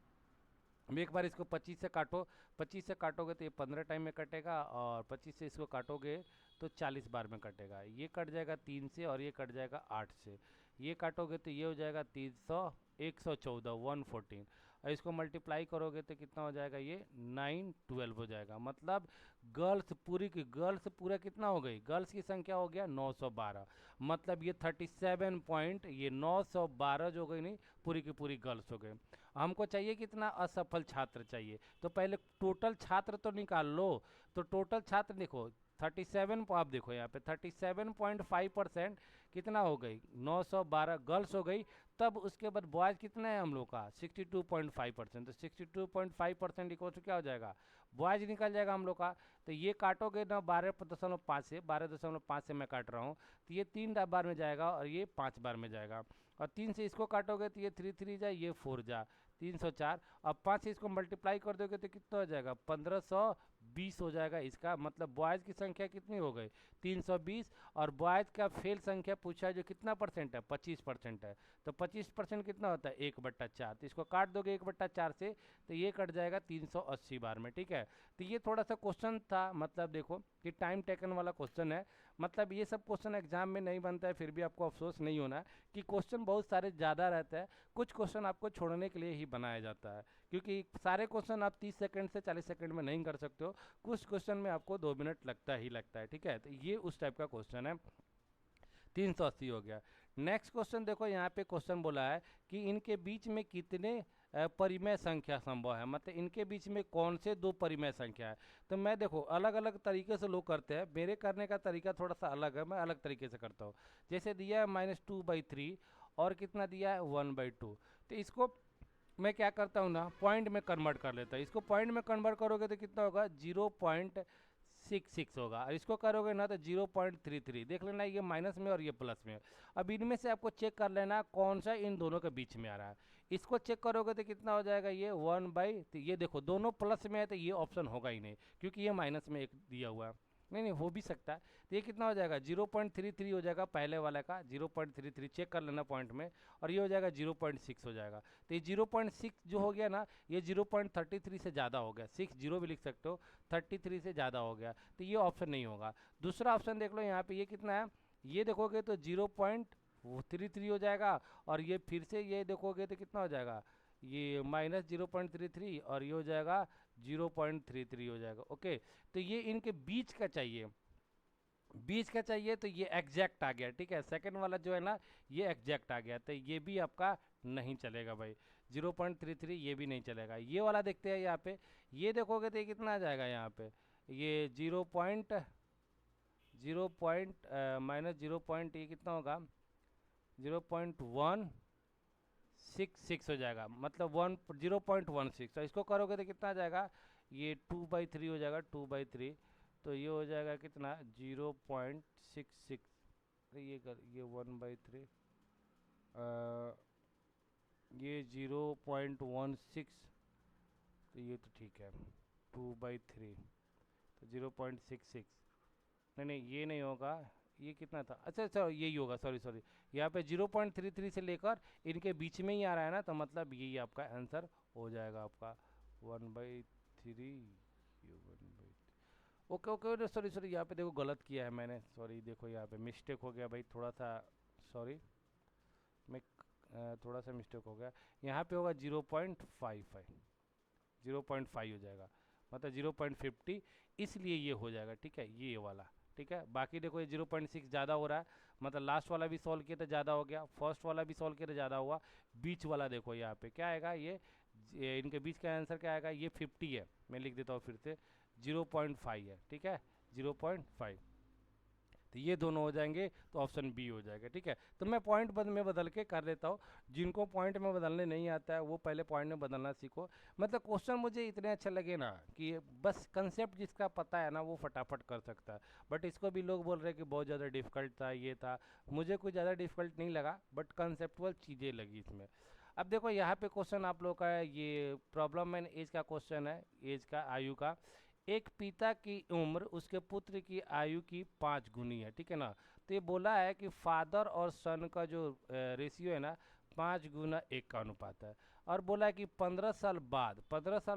एक बार इसको 25 से काटो, 25 से काटोगे तो ये 15 टाइम में कटेगा, और 25 से इसको काटोगे तो 40 बार में कटेगा। ये कट जाएगा 3 से, और ये कट जाएगा 8 से, ये काटोगे तो ये हो जाएगा 114 114, और इसको मल्टीप्लाई करोगे तो कितना हो जाएगा, ये 912 हो जाएगा। मतलब गर्ल्स पूरी की गर्ल्स पूरा कितना हो गई, गर्ल्स की संख्या हो गया 912। मतलब ये 37 पॉइंट, ये 912 जो हो गई नहीं, पूरी की पूरी गर्ल्स हो गए। हमको चाहिए कितना, असफल छात्र चाहिए, तो पहले टोटल छात्र तो निकाल लो। तो टोटल छात्र देखो 37, आप देखो यहाँ पे 37.5% कितना हो गई, 912 गर्ल्स हो गई। तब उसके बाद बॉयज़ कितना है हम लोग का 62.5%, तो 62.5% इक्वल टू क्या हो जाएगा, बॉयज़ निकल जाएगा हम लोग का। तो ये काटोगे ना 12.5 से, 12.5 से मैं काट रहा हूँ, तो ये 3 बार में जाएगा, और ये 5 बार में जाएगा। और 3 से इसको काटोगे तो ये 3 3 जा, ये 4 जा, 304। अब 5 से इसको मल्टीप्लाई कर दोगे तो कितना हो जाएगा, 20 हो जाएगा इसका, मतलब बॉयज़ की संख्या कितनी हो गई 320, और बॉयज़ का फेल संख्या पूछा है जो कितना परसेंट है 25% है। तो 25% कितना होता है 1/4, तो इसको काट दोगे 1/4 से तो ये कट जाएगा 380 बार में, ठीक है। तो ये थोड़ा सा क्वेश्चन था, मतलब देखो कि टाइम टेकन वाला क्वेश्चन है, मतलब ये सब क्वेश्चन एग्जाम में नहीं बनता है, फिर भी आपको अफसोस नहीं होना कि क्वेश्चन बहुत सारे ज़्यादा रहता है, कुछ क्वेश्चन आपको छोड़ने के लिए ही बनाया जाता है, क्योंकि सारे क्वेश्चन आप 30 सेकंड से 40 सेकंड में नहीं कर सकते हो, कुछ क्वेश्चन में आपको 2 मिनट लगता ही लगता है, ठीक है। तो ये उस टाइप का क्वेश्चन है, 380 हो गया। नेक्स्ट क्वेश्चन देखो, यहाँ पे क्वेश्चन बोला है कि इनके बीच में कितने परिमेय संख्या संभव है, मतलब इनके बीच में कौन से दो परिमेय संख्या है। तो मैं देखो अलग अलग तरीके से लोग करते हैं, मेरे करने का तरीका थोड़ा सा अलग है, मैं अलग तरीके से करता हूँ। जैसे दिया है -2/3 और कितना दिया है 1/2, तो इसको मैं क्या करता हूँ ना, पॉइंट में कन्वर्ट कर लेता हूँ। इसको पॉइंट में कन्वर्ट करोगे तो कितना होगा 0.66 होगा, और इसको करोगे ना तो 0.33। देख लेना ये माइनस में और ये प्लस में। अब इनमें से आपको चेक कर लेना कौन सा इन दोनों के बीच में आ रहा है। इसको चेक करोगे तो कितना हो जाएगा ये 1/, तो ये देखो दोनों प्लस में है तो ये ऑप्शन होगा ही नहीं, क्योंकि ये माइनस में एक दिया हुआ है। नहीं नहीं हो भी सकता है, तो ये कितना हो जाएगा 0.33 हो जाएगा पहले वाला का, 0.33 चेक कर लेना पॉइंट में, और ये हो जाएगा 0.6 हो जाएगा। तो ये 0.6 जो हो गया ना, ये 0.33 से ज़्यादा हो गया, 6 जीरो भी लिख सकते हो, 33 से ज़्यादा हो गया, तो ये ऑप्शन नहीं होगा। दूसरा ऑप्शन देख लो यहाँ पे, ये कितना है, ये देखोगे तो 0.33 हो जाएगा, और ये फिर से ये देखोगे तो कितना हो जाएगा, ये -0.33, और ये हो जाएगा 0.33 हो जाएगा। ओके, तो ये इनके बीच का चाहिए, बीच का चाहिए, तो ये एग्जैक्ट आ गया, ठीक है। सेकंड वाला जो है ना ये एग्जैक्ट आ गया, तो ये भी आपका नहीं चलेगा भाई, 0.33 ये भी नहीं चलेगा। ये वाला देखते हैं यहाँ पे, ये देखोगे तो ये कितना आ जाएगा यहाँ पे, ये 0.0 माइनस 0. ये कितना होगा 0.166 हो जाएगा, मतलब 0.16। तो इसको करोगे तो कितना आ जाएगा, ये 2/3 हो जाएगा, 2/3, तो ये हो जाएगा कितना 0.66, ये 1/3, ये 0.16, तो ये तो ठीक है 2/3, तो 0.66, नहीं नहीं ये नहीं होगा, ये कितना था, अच्छा अच्छा यही होगा, सॉरी सॉरी, यहाँ पे 0.33 से लेकर इनके बीच में ही आ रहा है ना, तो मतलब यही आपका आंसर हो जाएगा आपका 1/3, ये 1/3। ओके ओके, सॉरी सॉरी, यहाँ पे देखो गलत किया है मैंने, सॉरी, देखो यहाँ पे मिस्टेक हो गया भाई, थोड़ा सा सॉरी, मैं थोड़ा सा मिस्टेक हो गया, यहाँ पे होगा 0.55, 0.5 हो जाएगा, मतलब 0.50, इसलिए ये हो जाएगा, ठीक है, ये वाला, ठीक है। बाकी देखो ये 0.6 ज़्यादा हो रहा है, मतलब लास्ट वाला भी सॉल्व किया तो ज़्यादा हो गया, फर्स्ट वाला भी सॉल्व किया तो ज़्यादा हुआ, बीच वाला देखो यहाँ पे क्या आएगा, ये इनके बीच का आंसर क्या आएगा, ये 50 है, मैं लिख देता हूँ फिर से, 0.5 है, ठीक है, 0.5, तो ये दोनों हो जाएंगे, तो ऑप्शन बी हो जाएगा, ठीक है। तो मैं पॉइंट में बदल के कर लेता हूँ, जिनको पॉइंट में बदलने नहीं आता है वो पहले पॉइंट में बदलना सीखो। मतलब क्वेश्चन मुझे इतने अच्छे लगे ना कि बस कंसेप्ट जिसका पता है ना वो फटाफट कर सकता है, बट इसको भी लोग बोल रहे हैं कि बहुत ज़्यादा डिफिकल्ट था, ये था, मुझे कुछ ज़्यादा डिफिकल्ट नहीं लगा, बट कंसेप्टुअल चीज़ें लगी इसमें। अब देखो यहाँ पे क्वेश्चन आप लोग का है, ये प्रॉब्लम एंड एज का क्वेश्चन है, एज का, आयु का। एक पिता की उम्र उसके पुत्र की आयु की 5 गुनी है, ठीक है ना। तो ये बोला है कि फादर और सन का जो रेशियो है ना 5:1 का अनुपात है, और बोला है कि 15 साल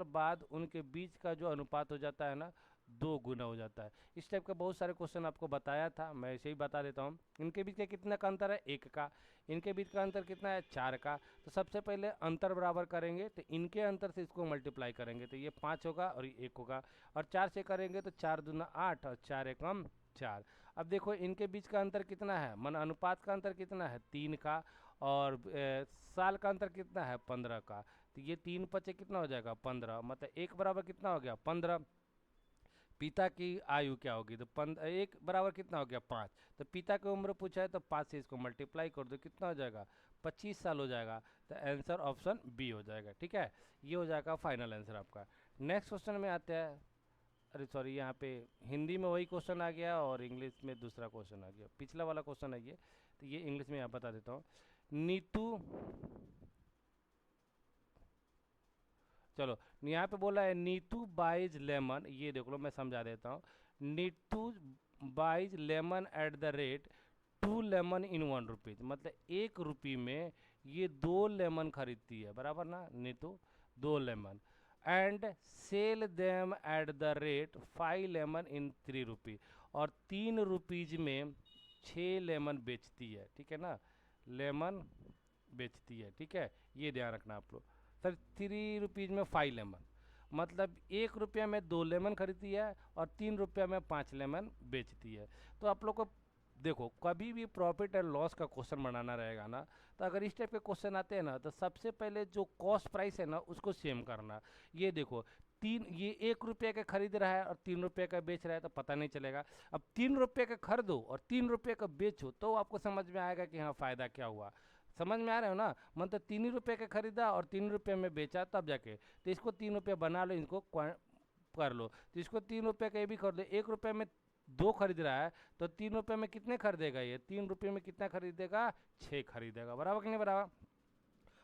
बाद उनके बीच का जो अनुपात हो जाता है ना 2 गुना हो जाता है। इस टाइप का बहुत सारे क्वेश्चन आपको बताया था, मैं ऐसे ही बता देता हूँ। इनके बीच का कितना का अंतर है 1 का, इनके बीच का अंतर कितना है 4 का। तो सबसे पहले अंतर बराबर करेंगे, तो इनके अंतर से इसको मल्टीप्लाई करेंगे, तो ये 5 होगा और ये 1 होगा, और 4 से करेंगे तो 4 दूना 8 और 4 एकम 4। अब देखो इनके बीच का अंतर कितना है, मन अनुपात का अंतर कितना है 3 का, और साल का अंतर कितना है 15 का। तो ये 3 पचे कितना हो जाएगा 15, मतलब 1 बराबर कितना हो गया 15। पिता की आयु क्या होगी, तो 1 बराबर कितना हो गया 5। तो पिता की उम्र पूछा है तो 5 से इसको मल्टीप्लाई कर दो, कितना हो जाएगा 25 साल हो जाएगा। तो आंसर ऑप्शन बी हो जाएगा, ठीक है। ये हो जाएगा फाइनल आंसर आपका। नेक्स्ट क्वेश्चन में आते हैं, अरे सॉरी, यहाँ पे हिंदी में वही क्वेश्चन आ गया और इंग्लिश में दूसरा क्वेश्चन आ गया, पिछला वाला क्वेश्चन है ये, तो ये इंग्लिश में यहाँ बता देता हूँ। नीतू, चलो यहाँ पे बोला है नीतू बाइज लेमन, ये देख लो मैं समझा देता हूँ। Neetu buys lemon at the rate 2 lemon in 1 rupees, मतलब 1 रुपये में ये 2 लेमन खरीदती है, बराबर ना Neetu, 2 lemon. And sell them at the rate 5 lemon in 3 rupee, और 3 रुपीज में 6 लेमन बेचती है, ठीक है ना, लेमन बेचती है, ठीक है, ये ध्यान रखना आप लोग। सर 3 रुपीज में 5 लेमन, मतलब 1 रुपया में 2 लेमन खरीदती है और 3 रुपया में 5 लेमन बेचती है। तो आप लोग को देखो कभी भी प्रॉफिट एंड लॉस का क्वेश्चन बनाना रहेगा ना, तो अगर इस टाइप के क्वेश्चन आते हैं ना, तो सबसे पहले जो कॉस्ट प्राइस है ना उसको सेम करना। ये देखो ये 1 रुपये का खरीद रहा है और 3 रुपये का बेच रहा है, तो पता नहीं चलेगा। अब 3 रुपये का खरीदो और 3 रुपये का बेचो तो आपको समझ में आएगा कि हाँ फ़ायदा क्या हुआ। समझ में आ रहे हो ना, मतलब 3 ही रुपये का खरीदा और 3 रुपये में बेचा तब जाके, तो इसको 3 रुपये बना लो, इनको कर लो। तो इसको 3 रुपये का ये भी कर लो, 1 रुपये में 2 खरीद रहा है तो 3 रुपये में कितने खरीदेगा, ये 3 रुपये में कितना खरीदेगा, 6 खरीदेगा, बराबर कि नहीं बराबर।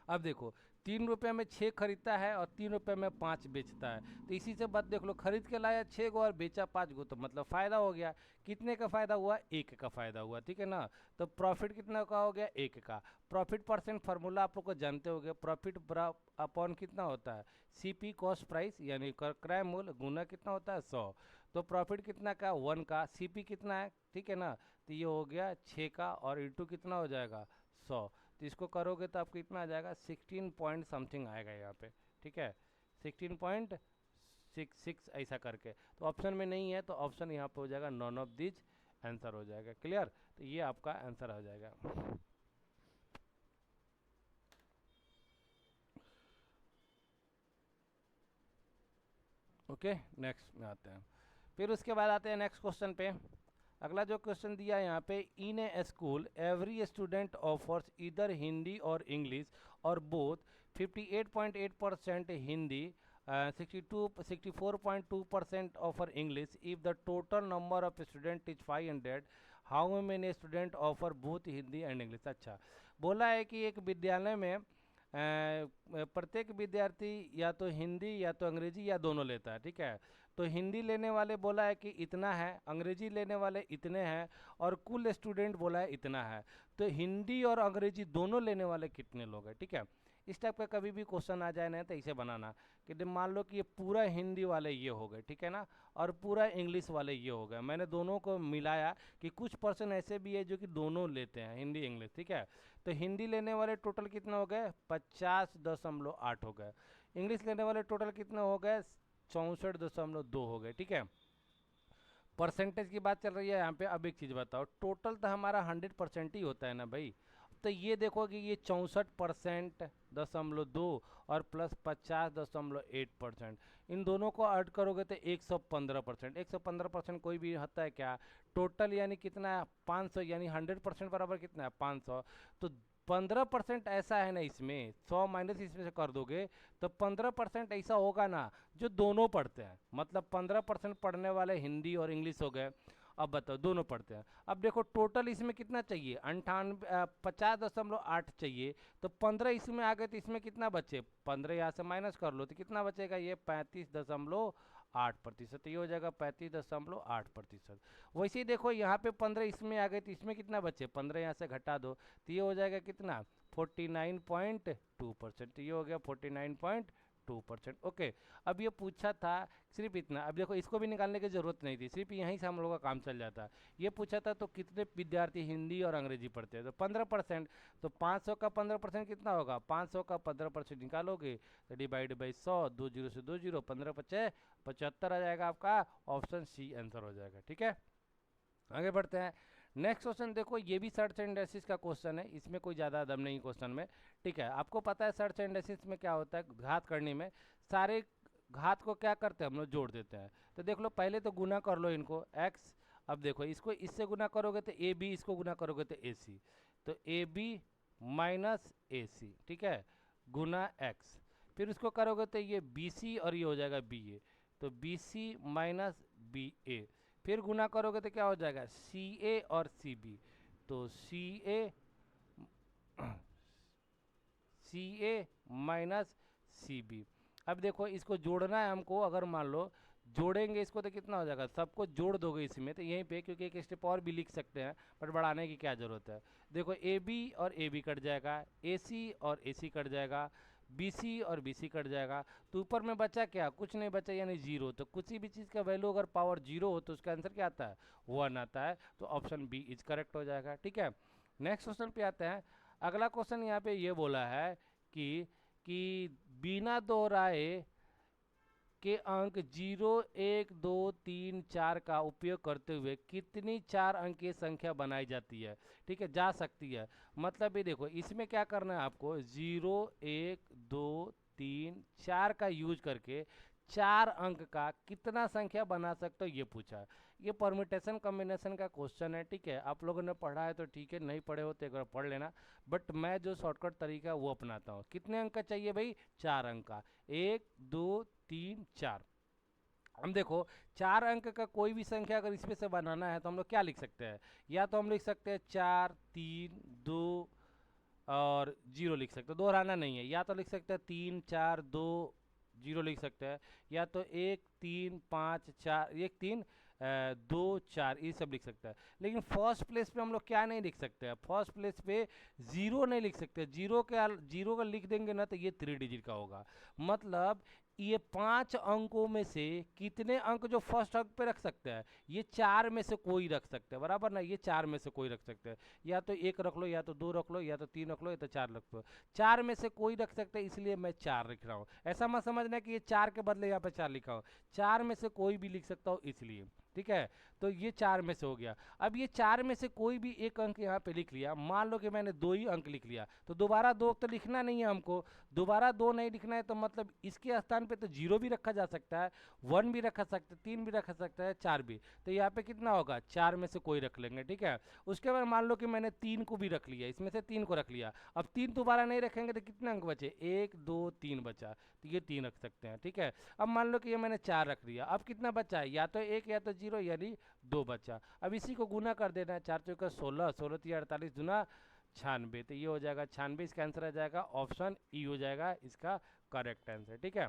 अब देखो 3 रुपये में 6 खरीदता है और 3 रुपये में 5 बेचता है, तो इसी से बात देख लो, खरीद के लाया 6 गो और बेचा 5 गो, तो मतलब फ़ायदा हो गया। कितने का फ़ायदा हुआ, 1 का फ़ायदा हुआ, ठीक है ना। तो प्रॉफिट कितना का हो गया, 1 का। प्रॉफिट परसेंट फार्मूला आप लोग को जानते होगे, प्रॉफिट अपॉन कितना होता है, CP कॉस्ट प्राइस यानी क्रय मूल्य गुना कितना होता है 100। तो प्रॉफिट कितना का, 1 का, CP कितना है, ठीक है ना, तो ये हो गया 6 का और इंटू कितना हो जाएगा 100, तो इसको करोगे तो आपको इतना आ जाएगा 16 पॉइंट समथिंग आएगा यहाँ पे, ठीक है, 16.66 ऐसा करके। तो ऑप्शन में नहीं है तो ऑप्शन यहाँ पे हो जाएगा नॉन ऑफ दिस आंसर हो जाएगा, क्लियर। तो ये आपका आंसर हो जाएगा। ओके नेक्स्ट में आते हैं, फिर उसके बाद आते हैं नेक्स्ट क्वेश्चन पे। अगला जो क्वेश्चन दिया है यहाँ पे, इन ए स्कूल एवरी स्टूडेंट ऑफर्स इधर हिंदी और इंग्लिश और both 58.8% Hindi, 64.2% offer English. If the total number of student is 500, how many student offer both Hindi and English. अच्छा, बोला है कि एक विद्यालय में प्रत्येक विद्यार्थी या तो हिंदी या तो अंग्रेजी या दोनों लेता है, ठीक है। तो हिंदी लेने वाले बोला है कि इतना है, अंग्रेजी लेने वाले इतने हैं, और कुल स्टूडेंट बोला है इतना है। तो हिंदी और अंग्रेजी दोनों लेने वाले कितने लोग हैं, ठीक है। इस टाइप का कभी भी क्वेश्चन आ जाए ना तो इसे बनाना कि मान लो कि ये पूरा हिंदी वाले ये हो गए, ठीक है ना, और पूरा इंग्लिश वाले ये हो गए। मैंने दोनों को मिलाया कि कुछ पर्सन ऐसे भी है जो कि दोनों लेते हैं, हिंदी इंग्लिश, ठीक है। तो हिंदी लेने वाले टोटल कितना हो गए, 50.8 हो गए। इंग्लिश लेने वाले टोटल कितने हो गए, 64.2 हो गए, ठीक है। परसेंटेज की बात चल रही है यहाँ पे। अब एक चीज़ बताओ, टोटल तो हमारा 100% ही होता है ना भाई। तो ये देखो कि ये 64.2 और प्लस 50.8%, इन दोनों को ऐड करोगे तो 115%। 115% कोई भी होता है क्या, टोटल यानी कितना है 500, यानी 100% बराबर कितना है 500। तो 15% ऐसा है ना, इसमें 100 माइनस इसमें से कर दोगे तो 15% ऐसा होगा ना जो दोनों पढ़ते हैं, मतलब 15% पढ़ने वाले हिंदी और इंग्लिश हो गए। अब बताओ दोनों पढ़ते हैं। अब देखो टोटल इसमें कितना चाहिए, 50.8 चाहिए, तो 15 इसमें आ गए तो इसमें कितना बचे, 15 यहाँ से माइनस कर लो तो कितना बचेगा, ये 35.8%, ये हो जाएगा 35.8%। वैसे ही देखो यहाँ पे 15 इसमें आ गए तो इसमें कितना बचे, 15 यहाँ से घटा दो तो ये हो जाएगा कितना 49.2%, तो ये हो गया 49.2%। ओके, अब ये पूछा था सिर्फ इतना। अब देखो इसको भी निकालने की जरूरत नहीं थी, सिर्फ यहीं से हम लोग का काम चल जाता। ये पूछा था तो कितने विद्यार्थी हिंदी और अंग्रेजी पढ़ते हैं, तो 15%। तो 500 का 15% कितना होगा, 500 का 15% निकालोगे तो डिवाइड बाई 100, 2 जीरो से 2 जीरो, 15 पचे 75 आ जाएगा आपका, ऑप्शन सी आंसर हो जाएगा, ठीक है। आगे बढ़ते हैं। नेक्स्ट क्वेश्चन देखो, ये भी सर्च एंड एनालिसिस का क्वेश्चन है, इसमें कोई ज़्यादा दम नहीं क्वेश्चन में, ठीक है। आपको पता है सर्च एंड एनालिसिस में क्या होता है, घात करने में सारे घात को क्या करते हैं हम लोग, जोड़ देते हैं। तो देख लो पहले तो गुना कर लो इनको x। अब देखो इसको इससे गुना करोगे तो AB, इसको गुना करोगे तो AC, तो AB माइनस AC, ठीक है, गुना x। फिर उसको करोगे तो ये BC और ये हो जाएगा BA, तो BC माइनस BA। फिर गुना करोगे तो क्या हो जाएगा, CA और CB, तो CA माइनस CB। अब देखो इसको जोड़ना है हमको, अगर मान लो जोड़ेंगे इसको तो कितना हो जाएगा, सबको जोड़ दोगे इसमें तो यहीं पे, क्योंकि एक स्टेप और भी लिख सकते हैं बट बढ़ाने की क्या ज़रूरत है। देखो ए बी और ए बी कट जाएगा, ए सी और ए सी कट जाएगा, बी सी और बी सी कट जाएगा। तो ऊपर में बचा क्या, कुछ नहीं बचा यानी जीरो। तो किसी भी चीज़ का वैल्यू अगर पावर जीरो हो तो उसका आंसर क्या आता है, 1 आता है। तो ऑप्शन बी इज करेक्ट हो जाएगा। ठीक है, नेक्स्ट क्वेश्चन पे आते हैं। अगला क्वेश्चन यहाँ पे ये बोला है कि बिना दोहराए के अंक 0 1 2 3 4 का उपयोग करते हुए कितनी 4 अंक की संख्या बनाई जाती है। ठीक है, जा सकती है। मतलब ये देखो इसमें क्या करना है आपको, 0 1 2 3 4 का यूज करके 4 अंक का कितना संख्या बना सकते हो ये पूछा है। ये परम्यूटेशन कॉम्बिनेशन का क्वेश्चन है। ठीक है, आप लोगों ने पढ़ा है तो ठीक है, नहीं पढ़े हो तो एक बार पढ़ लेना। बट मैं जो शॉर्टकट तरीका है वो अपनाता हूँ। कितने अंक का चाहिए भाई, 4 अंक का, 1 2 3 4। हम देखो 4 अंक का कोई भी संख्या अगर इसमें से बनाना है तो हम लोग क्या लिख सकते हैं, या तो हम लिख सकते हैं 4 3 2 और 0 लिख सकते हैं, दोहराना नहीं है। या तो लिख सकते हैं 3 4 2 0 लिख सकते हैं, या तो 1 3 5 4 1 3 2 4 ये सब लिख सकते हैं। लेकिन फर्स्ट प्लेस पे हम लोग क्या नहीं लिख सकते हैं, फर्स्ट प्लेस पे जीरो नहीं लिख सकते। जीरो का लिख देंगे ना तो ये 3 डिजिट का होगा। मतलब ये 5 अंकों में से कितने अंक जो फर्स्ट अंक पे रख सकते हैं, ये 4 में से कोई रख सकते हैं, बराबर ना, ये 4 में से कोई रख सकते हैं। या तो 1 रख लो, या तो 2 रख लो, या तो 3 रख लो, या तो 4 रख लो। 4 में से कोई रख सकते हैं, इसलिए मैं 4 लिख रहा हूँ। ऐसा मत समझना कि ये 4 के बदले यहाँ पे 4 लिखा हो, 4 में से कोई भी लिख सकता हो इसलिए। ठीक है, तो ये 4 में से हो गया। अब ये 4 में से कोई भी एक अंक यहाँ पे लिख लिया, मान लो कि मैंने 2 ही अंक लिख लिया, तो दोबारा 2 तो लिखना नहीं है हमको। दोबारा 2 नहीं लिखना है तो मतलब इसके स्थान पे तो 0 भी रखा जा सकता है, 1 भी रखा सकता है, 3 भी रखा सकता है, 4 भी। तो यहाँ पे कितना होगा, 4 में से कोई रख लेंगे। ठीक है, उसके बाद मान लो कि मैंने 3 को भी रख लिया, इसमें से 3 को रख लिया। अब 3 दोबारा नहीं रखेंगे तो कितने अंक बचे, 1 2 3 बचा, तो ये 3 रख सकते हैं। ठीक है, अब मान लो कि ये मैंने 4 रख लिया, अब कितना बचा है, या तो 1 या तो 0, यानी 2 बचा। अब इसी को गुना कर देना है, 4 चौका 16, 16 3 48 दुना 96, तो ये हो जाएगा 96। इसका आंसर आ जाएगा ऑप्शन ई हो जाएगा इसका करेक्ट आंसर। ठीक है,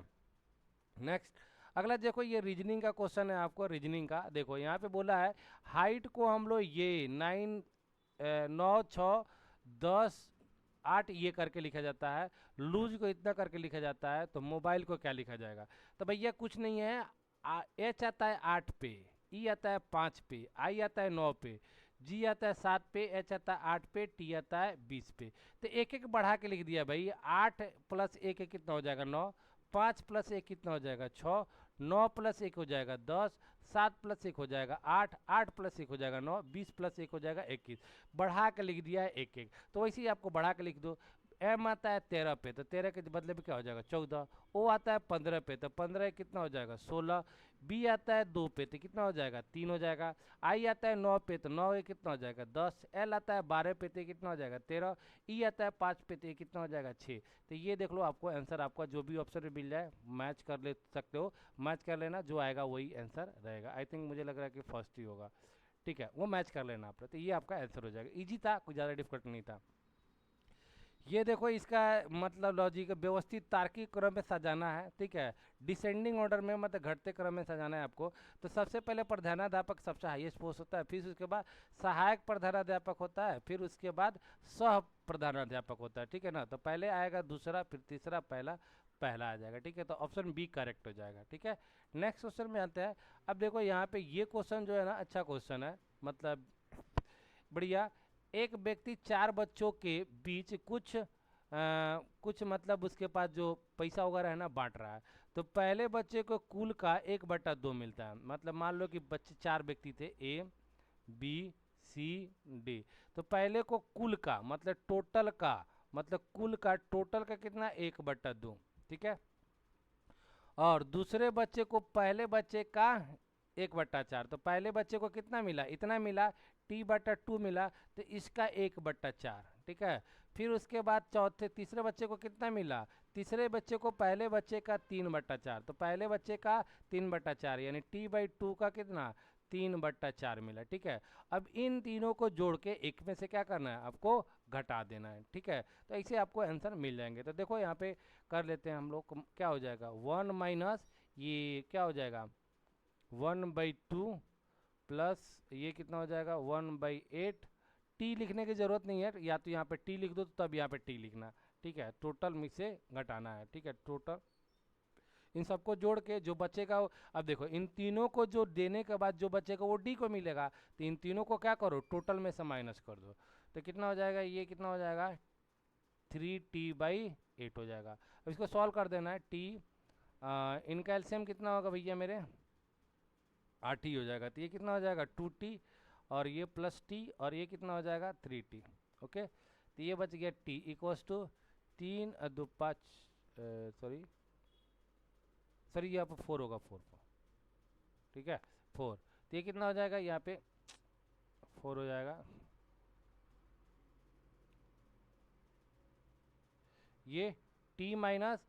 नेक्स्ट अगला देखो, ये रीजनिंग का क्वेश्चन है आपको। रीजनिंग का देखो यहाँ पे बोला है हाइट को हम लोग ये 9 6 10 8 ये करके लिखा जाता है, लूज को इतना करके लिखा जाता है, तो मोबाइल को क्या लिखा जाएगा। तो भैया कुछ नहीं है, एच आता है 8 पे, ई आता है 5 पे, आई आता है 9 पे, जी आता है 7 पे, एच आता है 8 पे, टी आता है 20 पे। तो एक एक बढ़ा के लिख दिया भाई। 8 प्लस 1 कितना हो जाएगा, 9, 5 प्लस 1 कितना हो जाएगा, 6, 9 प्लस 1 हो जाएगा 10, 7 प्लस 1 हो जाएगा 8, 8 प्लस 1 हो जाएगा 9, 20 प्लस 1 हो जाएगा 21। बढ़ा के लिख दिया है एक एक, तो वैसे ही आपको बढ़ा के लिख दो। एम आता है 13 पे, तो 13 के बदले में क्या हो जाएगा 14। ओ आता है 15 पे, तो 15 कितना हो जाएगा 16। बी आता है 2 पे, तो कितना हो जाएगा 3 हो जाएगा। आई आता है 9 पे, तो 9 कितना हो जाएगा 10। एल आता है 12 पे, तो कितना हो जाएगा 13। ई आता है 5 पे, तो कितना हो जाएगा 6। तो ये देख लो, आपको आंसर आपका जो भी ऑप्शन में मिल जाए मैच कर ले सकते हो, मैच कर लेना, जो आएगा वही आंसर रहेगा। आई थिंक मुझे लग रहा है कि फर्स्ट ही होगा। ठीक है, वो मैच कर लेना आपने, तो ये आपका आंसर हो जाएगा। ईजी था, कुछ ज़्यादा डिफिकल्ट नहीं था। ये देखो इसका मतलब लॉजिक व्यवस्थित तार्किक क्रम में सजाना है। ठीक है, डिसेंडिंग ऑर्डर में मतलब घटते क्रम में सजाना है आपको। तो सबसे पहले प्रधानाध्यापक सबसे हाईएस्ट पोस्ट होता है, फिर उसके बाद सहायक प्रधानाध्यापक होता है, फिर उसके बाद सह प्रधानाध्यापक होता है। ठीक है ना, तो पहले आएगा दूसरा, फिर तीसरा, पहला, पहला आ जाएगा। ठीक है, तो ऑप्शन बी करेक्ट हो जाएगा। ठीक है, नेक्स्ट क्वेश्चन में आते हैं। अब देखो यहाँ पे ये क्वेश्चन जो है ना, अच्छा क्वेश्चन है, मतलब बढ़िया। एक व्यक्ति 4 बच्चों के बीच कुछ मतलब उसके पास जो पैसा वगैरह है ना बांट रहा है। तो पहले बच्चे को कुल का 1/2 मिलता है। मतलब मान लो कि बच्चे 4 व्यक्ति थे, ए बी सी डी। तो पहले को कुल का मतलब टोटल का, मतलब कुल का टोटल का कितना 1/2। ठीक है, और दूसरे बच्चे को पहले बच्चे का 1/4। तो पहले बच्चे को कितना मिला, इतना मिला, t/2 मिला, तो इसका 1/4। ठीक है, फिर उसके बाद तीसरे बच्चे को कितना मिला, तीसरे बच्चे को पहले बच्चे का 3/4। तो पहले बच्चे का 3/4 यानी t/2 का कितना 3/4 मिला। ठीक है, अब इन तीनों को जोड़ के एक में से क्या करना है, आपको घटा देना है। ठीक है, तो ऐसे आपको आंसर मिल जाएंगे। तो देखो यहाँ पे कर लेते हैं हम लोग, क्या हो जाएगा 1 माइनस ये क्या हो जाएगा 1/2 प्लस ये कितना हो जाएगा 1/8। टी लिखने की जरूरत नहीं है, या तो यहाँ पे टी लिख दो तो तब यहाँ पे टी लिखना। ठीक है, टोटल में से घटाना है। ठीक है, टोटल इन सबको जोड़ के जो बचेगा अब देखो इन तीनों को जो देने के बाद जो बचेगा वो डी को मिलेगा। तो इन तीनों को क्या करो, टोटल में से माइनस कर दो। तो कितना हो जाएगा, ये कितना हो जाएगा 3t/8 हो जाएगा। अब इसको सॉल्व कर देना है। टी इनका एलसीएम कितना होगा भैया मेरे, 8 ही हो जाएगा। तो ये कितना हो जाएगा 2t और ये प्लस टी और ये कितना हो जाएगा 3t। ओके, तो ये बच गया t इक्वल्स टू 3 2 5 सॉरी यहाँ पर 4 होगा 4। ठीक है 4, तो ये कितना हो जाएगा यहाँ पे 4 हो जाएगा। ये t माइनस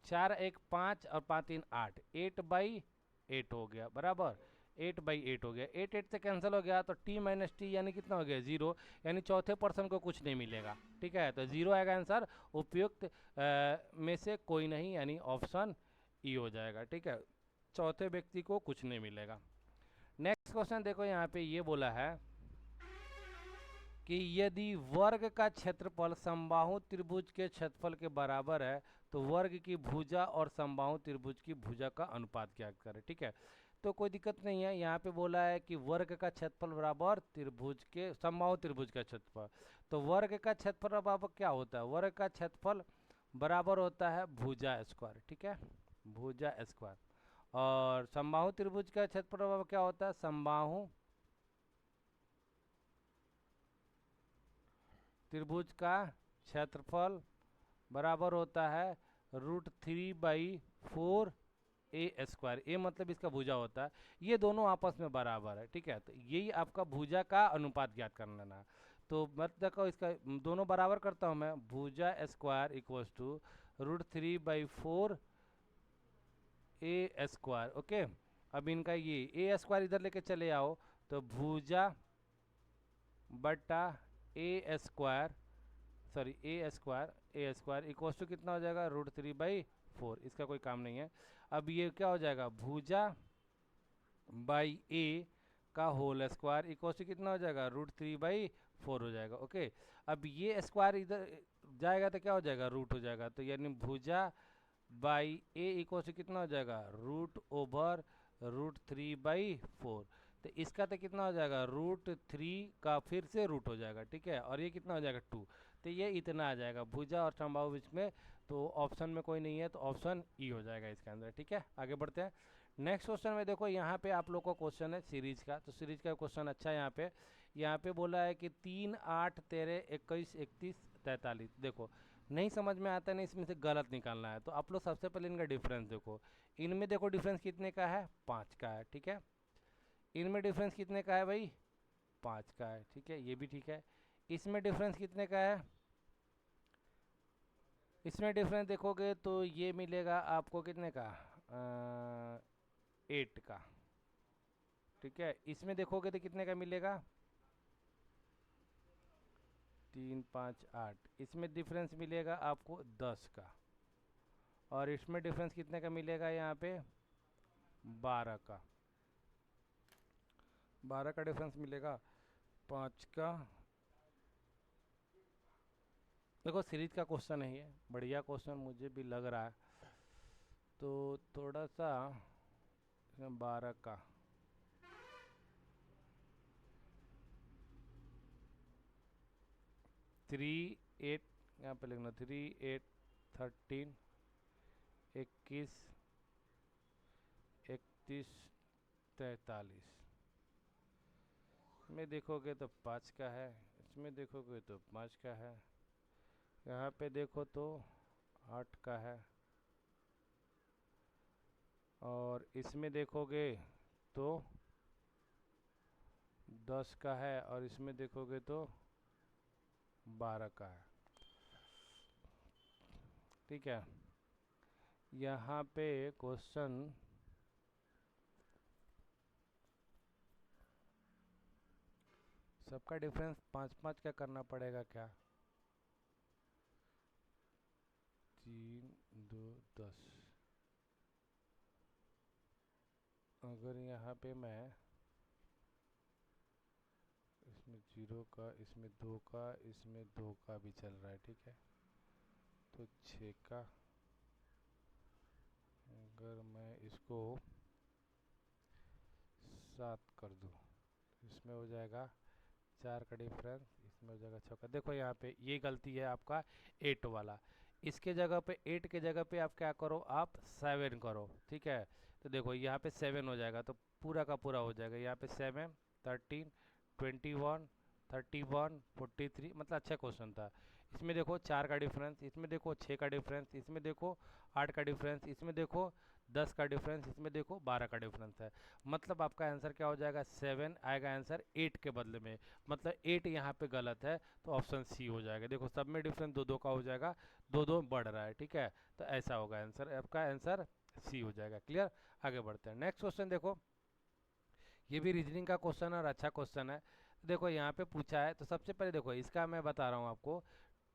4 1 5 और 5 3 8 8/8 हो गया बराबर 8/8 हो गया। 8 8 से कैंसिल हो गया तो t माइनस टी यानी कितना हो गया 0, यानी चौथे पर्सन को कुछ नहीं मिलेगा। ठीक है, तो 0 आएगा आंसर, उपयुक्त में से कोई नहीं, यानी ऑप्शन ई हो जाएगा। ठीक है, चौथे व्यक्ति को कुछ नहीं मिलेगा। नेक्स्ट क्वेश्चन देखो, यहाँ पे ये बोला है कि यदि वर्ग का क्षेत्रफल समबाहु त्रिभुज के क्षेत्रफल के बराबर है तो वर्ग की भुजा और समबाहु त्रिभुज की भुजा का अनुपात क्या करें। ठीक है, तो कोई दिक्कत नहीं है। यहाँ पे बोला है कि वर्ग का क्षेत्रफल बराबर त्रिभुज के समबाहु त्रिभुज का क्षेत्रफल, तो वर्ग का क्षेत्रफल बराबर क्या होता है, वर्ग का क्षेत्रफल बराबर होता है भुजा स्क्वायर। ठीक है, भुजा स्क्वायर। और समबाहु त्रिभुज का क्षेत्रफल बराबर क्या होता है, समबाहु त्रिभुज का क्षेत्रफल बराबर होता है √3/4 ए स्क्वायर। ए मतलब इसका भुजा होता है, ये दोनों आपस में बराबर है। ठीक है, तो यही आपका भुजा का अनुपात ज्ञात कर लेना। तो मत देखो इसका दोनों बराबर करता हूँ मैं, भुजा square equals to √3/4 a square. Okay, अब इनका ये ए स्क्वायर इधर लेके चले आओ तो भुजा बटा a square sorry a square equals to कितना हो जाएगा √3/4। इसका कोई काम नहीं है। अब ये क्या हो जाएगा भुजा बाई ए का होल स्क्वायर इक्वल्स टू कितना हो जाएगा √3/4 हो जाएगा। ओके, अब ये स्क्वायर इधर जाएगा तो क्या हो जाएगा रूट हो जाएगा, तो यानी भुजा बाई ए इक्वल्स टू कितना हो जाएगा √3/4। तो इसका तो कितना हो जाएगा √3 का फिर से रूट हो जाएगा। ठीक है, और ये कितना हो जाएगा 2, तो ये इतना आ जाएगा भुजा और समबाहु बीच में। तो ऑप्शन में कोई नहीं है, तो ऑप्शन ई हो जाएगा इसके अंदर। ठीक है, आगे बढ़ते हैं। नेक्स्ट क्वेश्चन में देखो, यहाँ पे आप लोग का क्वेश्चन है सीरीज का, तो सीरीज का क्वेश्चन अच्छा है। यहाँ पे बोला है कि 3 8 13 21 31 43। देखो नहीं समझ में आता नहीं, इसमें से गलत निकालना है। तो आप लोग सबसे पहले इनका डिफरेंस देखो, इनमें देखो डिफरेंस कितने का है 5 का है। ठीक है, इनमें डिफरेंस कितने का है भाई 5 का है। ठीक है, ये भी ठीक है। इसमें डिफरेंस कितने का है, इसमें डिफरेंस देखोगे तो ये मिलेगा आपको कितने का 8 का। ठीक है, इसमें देखोगे तो कितने का मिलेगा 3 5 8। इसमें डिफरेंस मिलेगा आपको 10 का, और इसमें डिफरेंस कितने का मिलेगा यहाँ पे 12 का। 12 का डिफरेंस मिलेगा 5 का। देखो सीरीज का क्वेश्चन है, ये बढ़िया क्वेश्चन मुझे भी लग रहा है, तो थोड़ा सा 12 का 3 8 यहाँ पे लिखना 3 8 13 21 31 43 में देखोगे तो 5 का है, इसमें देखोगे तो 5 का है, यहाँ पे देखो तो 8 का है, और इसमें देखोगे तो 10 का है, और इसमें देखोगे तो 12 का है। ठीक है, यहाँ पे क्वेश्चन सबका डिफरेंस 5 5 क्या करना पड़ेगा क्या, 3 2 10। अगर यहाँ पे मैं इसमें 0 का, इसमें 2 का, इसमें 2 का भी चल रहा है, ठीक है, तो 6 का, अगर मैं इसको 7 कर दूँ, इसमें हो जाएगा 4 का डिफरेंस, इसमें हो जाएगा 6 का। देखो यहाँ पे ये गलती है आपका 8 वाला, इसके जगह पे 8 के जगह पे आप क्या करो, आप 7 करो, ठीक है। तो देखो यहाँ पे 7 हो जाएगा, तो पूरा का पूरा हो जाएगा, यहाँ पे 7 13 21 31 43, मतलब अच्छा क्वेश्चन था। इसमें देखो 4 का डिफरेंस, इसमें देखो 6 का डिफरेंस, इसमें देखो 8 का डिफरेंस, इसमें देखो 10 का डिफरेंस, इसमें देखो 12 का डिफरेंस है। मतलब आपका आंसर क्या हो जाएगा, 7 आएगा आंसर 8 के बदले में, मतलब 8 यहाँ पे गलत है, तो ऑप्शन सी हो जाएगा। देखो सब में डिफरेंस 2 2 का हो जाएगा, 2 2 बढ़ रहा है, ठीक है, तो ऐसा होगा आंसर, आपका आंसर सी हो जाएगा। क्लियर, आगे बढ़ते हैं। नेक्स्ट क्वेश्चन देखो, ये भी रीजनिंग का क्वेश्चन है और अच्छा क्वेश्चन है। देखो यहाँ पे पूछा है, तो सबसे पहले देखो इसका मैं बता रहा हूँ आपको,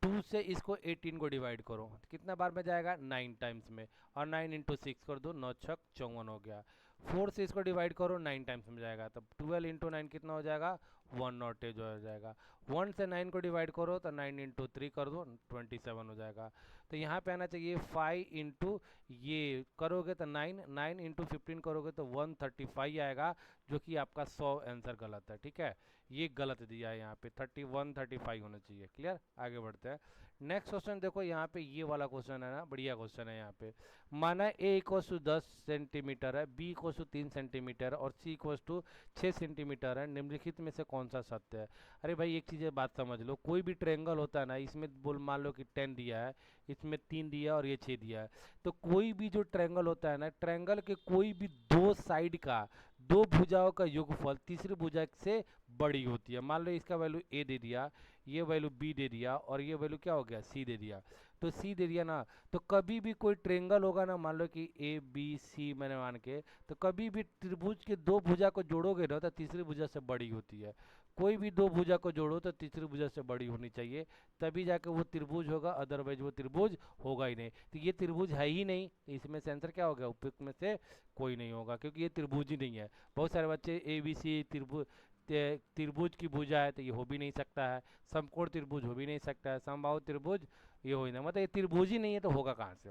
2 से इसको 18 को डिवाइड करो, कितना बार में जाएगा, 9 टाइम्स में, और 9 इंटू 6 कर दो, 9 छक 54 हो गया। 4 से इसको डिवाइड करो, 9 टाइम्स में जाएगा, तब 12 इंटू 9 कितना हो जाएगा, 108 हो जाएगा। 1 से 9 को डिवाइड करो तो 9 इंटू 3 कर दो, 27 हो जाएगा। तो यहाँ पे आना चाहिए 5 इंटू, ये करोगे तो 9, 9 इंटू 15 करोगे तो 135 आएगा, जो कि आपका 100 आंसर गलत है, ठीक है, ये गलत दिया है यहाँ पे, 31 35 होना चाहिए। क्लियर, आगे बढ़ते हैं। नेक्स्ट क्वेश्चन देखो, यहाँ पे ये वाला क्वेश्चन है ना, बढ़िया क्वेश्चन है। यहाँ पे माना ए इक्वस टू 10 सेंटीमीटर है, बी इक्वस टू 3 सेंटीमीटर और सी इक्वस टू 6 सेंटीमीटर है, निम्नलिखित में से कौन सा सत्य है। अरे भाई एक चीज़ बात समझ लो, कोई भी ट्रेंगल होता है ना, इसमें बोल मान लो कि 10 दिया है, इसमें 3 दिया और ये 6 दिया है, तो कोई भी जो ट्रेंगल होता है ना, ट्रेंगल के कोई भी दो साइड का, दो भुजाओं का योगफल तीसरी भुजा से बड़ी होती है। मान लो इसका वैल्यू ए दे दिया, ये वैल्यू बी दे दिया और ये वैल्यू क्या हो गया, सी दे दिया, तो सी दे दिया ना, तो कभी भी कोई ट्रेंगल होगा ना, मान लो कि ए बी सी मैंने मान के, तो कभी भी त्रिभुज के दो भुजा को जोड़ोगे ना, तो तीसरी भुजा से बड़ी होती है। कोई भी दो भुजा को जोड़ो तो तीसरी भुजा से बड़ी होनी चाहिए, तभी जाके वो त्रिभुज होगा, अदरवाइज वो त्रिभुज होगा ही नहीं। तो ये त्रिभुज है ही नहीं, तो इसमें से आंसर क्या होगा, उपयुक्त में से कोई नहीं होगा, क्योंकि ये त्रिभुज ही नहीं है। बहुत सारे बच्चे ए बी सी त्रिभुज, त्रिभुज की भुजा है तो ये हो भी नहीं सकता है, समकोण त्रिभुज हो भी नहीं सकता है, समबाहु त्रिभुज ये हो ही नहीं, मतलब ये त्रिभुज ही नहीं है तो होगा कहाँ से।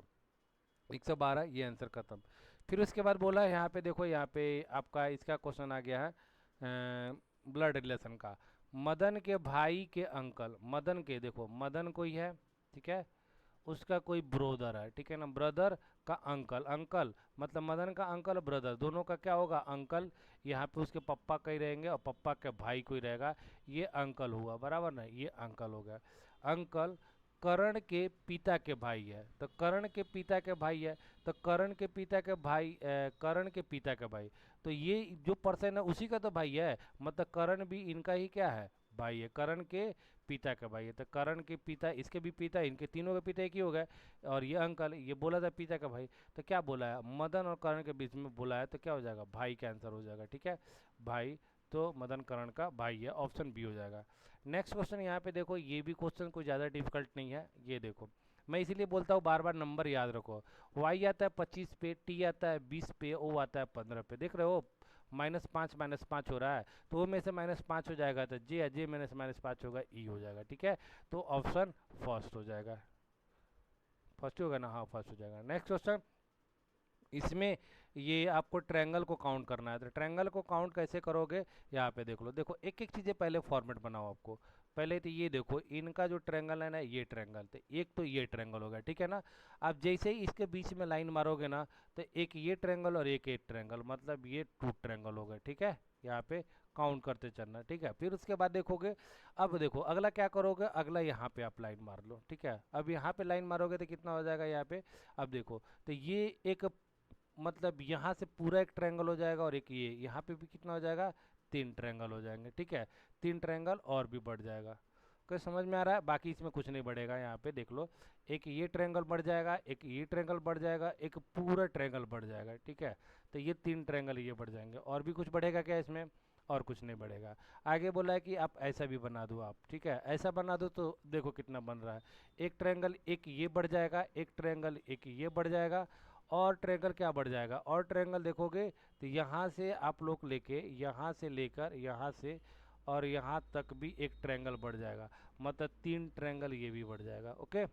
112 ये आंसर खत्म। फिर उसके बाद बोला यहाँ पे देखो, यहाँ पे आपका इसका क्वेश्चन आ गया है ब्लड रिलेशन का। मदन के भाई के अंकल, मदन के, देखो मदन कोई है, ठीक है, उसका कोई ब्रोदर है, ठीक है ना, ब्रदर का अंकल, अंकल मतलब मदन का अंकल ब्रदर, दोनों का क्या होगा, अंकल। यहाँ पे उसके पप्पा का ही रहेंगे और पप्पा के भाई कोई रहेगा, ये अंकल हुआ, बराबर ना, ये अंकल हो गया। अंकल करण के पिता के भाई है, तो करण के पिता के भाई है, तो करण के पिता के भाई, करण के पिता के भाई, तो ये जो पर्सन है उसी का तो भाई है, मतलब करण भी इनका ही क्या है, भाई है, करण के पिता का भाई है, तो करण के पिता, इसके भी पिता, इनके तीनों के पिता एक ही हो गए, और ये अंकल, ये बोला था पिता का भाई, तो क्या बोला है, मदन और करण के बीच में बोला है, तो क्या हो जाएगा, भाई का आंसर हो जाएगा, ठीक है, भाई, तो मदन करण का भाई है, ऑप्शन बी हो जाएगा। नेक्स्ट क्वेश्चन यहाँ पे देखो, ये भी क्वेश्चन कोई ज़्यादा डिफिकल्ट नहीं है, ये देखो, मैं इसीलिए बोलता हूँ बार बार नंबर याद रखो। वाई आता है 25 पे, टी आता है 20 पे, ओ आता है 15 पे, देख रहे हो, -5 हो रहा है, तो वो में से -5 हो जाएगा, तो जे है, जे -5 होगा, ई हो जाएगा, ठीक है, तो ऑप्शन फर्स्ट हो जाएगा, फर्स्ट होगा ना, हाँ फर्स्ट हो जाएगा। नेक्स्ट क्वेश्चन, इसमें ये आपको ट्रायंगल को काउंट करना है, तो ट्रायंगल को काउंट कैसे करोगे, यहाँ पे देख लो, देखो एक एक चीज़ें पहले फॉर्मेट बनाओ आपको। पहले तो ये देखो, इनका जो ट्रायंगल है ना, ये ट्रायंगल, तो एक तो ये ट्रायंगल हो गया, ठीक है ना। अब जैसे ही इसके बीच में लाइन मारोगे ना, तो एक ये ट्रायंगल और एक ट्रायंगल, मतलब ये 2 ट्रायंगल हो गए, ठीक है, यहाँ पे काउंट करते चलना, ठीक है। फिर उसके बाद देखोगे, अब देखो अगला क्या करोगे, अगला यहाँ पे आप लाइन मार लो, ठीक है, अब यहाँ पे लाइन मारोगे तो कितना हो जाएगा यहाँ पे, अब देखो, तो ये एक, मतलब यहाँ से पूरा एक ट्रायंगल हो जाएगा, और एक ये यहाँ पे भी कितना हो जाएगा, 3 ट्रायंगल हो जाएंगे, ठीक है, 3 ट्रायंगल और भी बढ़ जाएगा। कोई समझ में आ रहा है, बाकी इसमें कुछ नहीं बढ़ेगा, यहाँ पे देख लो, एक ये ट्रायंगल बढ़ जाएगा, एक ये ट्रायंगल बढ़ जाएगा, एक पूरा ट्रायंगल बढ़ जाएगा, ठीक है, तो ये 3 ट्रायंगल ये बढ़ जाएंगे, और भी कुछ बढ़ेगा क्या इसमें, और कुछ नहीं बढ़ेगा। आगे बोला है कि आप ऐसा भी बना दो आप, ठीक है, ऐसा बना दो तो देखो कितना बन रहा है। एक ट्रायंगल एक ये बढ़ जाएगा, एक ट्रायंगल एक ये बढ़ जाएगा, और ट्रायंगल क्या बढ़ जाएगा, और ट्रायंगल देखोगे तो यहाँ से आप लोग लेके यहाँ से लेकर यहाँ से और यहाँ तक भी एक ट्रायंगल बढ़ जाएगा, मतलब 3 ट्रायंगल ये भी बढ़ जाएगा। ओके,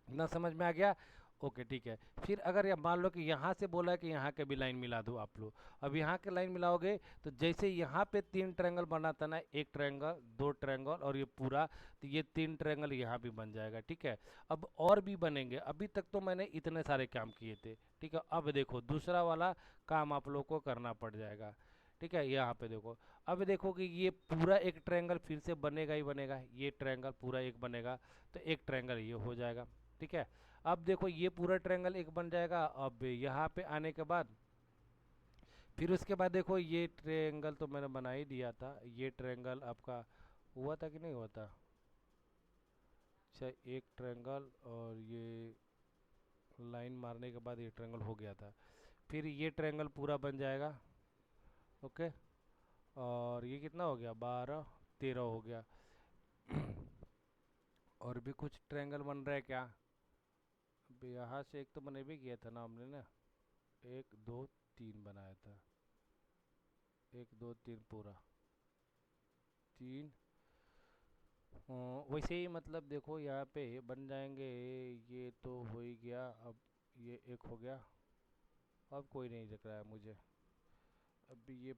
ना समझ में आ गया? ओके ठीक है। फिर अगर ये मान लो कि यहाँ से बोला है कि यहाँ के भी लाइन मिला दो आप लोग, अब यहाँ के लाइन मिलाओगे तो जैसे यहाँ पे 3 ट्रायंगल बना था ना, एक ट्रायंगल, 2 ट्रायंगल और ये पूरा, तो ये 3 ट्रायंगल यहाँ भी बन जाएगा, ठीक है। अब और भी बनेंगे, अभी तक तो मैंने इतने सारे काम किए थे, ठीक है। अब देखो दूसरा वाला काम आप लोग को करना पड़ जाएगा, ठीक है। यहाँ पे देखो, अब देखो कि ये पूरा एक ट्रायंगल फिर से बनेगा ही बनेगा, ये ट्रायंगल पूरा एक बनेगा, तो एक ट्रायंगल ये हो जाएगा, ठीक है। अब देखो ये पूरा ट्रायंगल एक बन जाएगा। अब यहाँ पे आने के बाद फिर उसके बाद देखो ये ट्रायंगल तो मैंने बना ही दिया था, ये ट्रायंगल आपका हुआ था कि नहीं हुआ था? अच्छा, एक ट्रायंगल और ये लाइन मारने के बाद ये ट्रायंगल हो गया था, फिर ये ट्रायंगल पूरा बन जाएगा। ओके, और ये कितना हो गया, 12 13 हो गया। और भी कुछ ट्रायंगल बन रहा है क्या? अब यहाँ से एक तो बने भी किया था ना हमने ना, 1 2 3 बनाया था, 1 2 3 पूरा 3। वैसे ही मतलब देखो यहाँ पे बन जाएंगे, ये तो हो ही गया। अब ये एक हो गया, अब कोई नहीं दिख रहा है मुझे। अब ये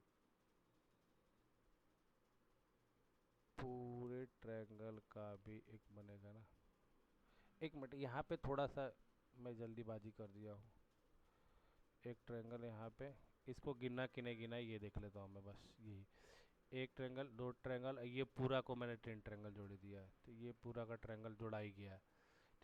पूरे ट्रायंगल का भी एक बनेगा ना। एक मिनट, यहाँ पे थोड़ा सा मैं जल्दीबाजी कर दिया हूँ। एक ट्रायंगल यहाँ पे, इसको गिना कि नहीं गिना ये देख लेता हूँ मैं, बस यही। एक ट्रायंगल, 2 ट्रायंगल, ये पूरा को मैंने 3 ट्रायंगल जोड़ दिया है, तो ये पूरा का ट्रायंगल जोड़ा ही गया है,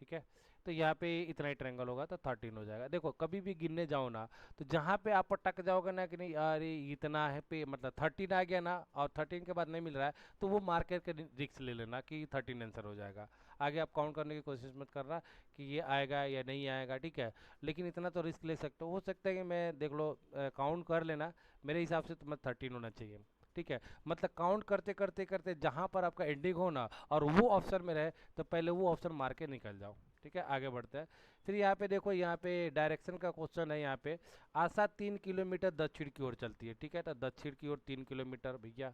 ठीक है। तो यहाँ पे इतना ही ट्रायंगल होगा तो 13 हो जाएगा। देखो कभी भी गिनने जाओ ना, तो जहाँ पे आप अटक जाओगे ना कि नहीं यार ये इतना है पे, मतलब 13 आ गया ना और 13 के बाद नहीं मिल रहा है, तो वो मार्केट के रिक्स ले लेना कि 13 आंसर हो जाएगा। आगे आप काउंट करने की कोशिश मत करना कि ये आएगा या नहीं आएगा, ठीक है। लेकिन इतना तो रिस्क ले सकते हो सकता है कि मैं देख लो काउंट कर लेना, मेरे हिसाब से तुम्हें 13 होना चाहिए, ठीक है। मतलब काउंट करते करते करते जहाँ पर आपका एंडिंग हो ना और वो ऑप्शन में रहे, तो पहले वो ऑप्शन मार के निकल जाओ, ठीक है। आगे बढ़ते हैं। फिर यहाँ पे देखो, यहाँ पे डायरेक्शन का क्वेश्चन है। यहाँ पे आशा 3 किलोमीटर दक्षिण की ओर चलती है, ठीक है, तो दक्षिण की ओर 3 किलोमीटर भैया,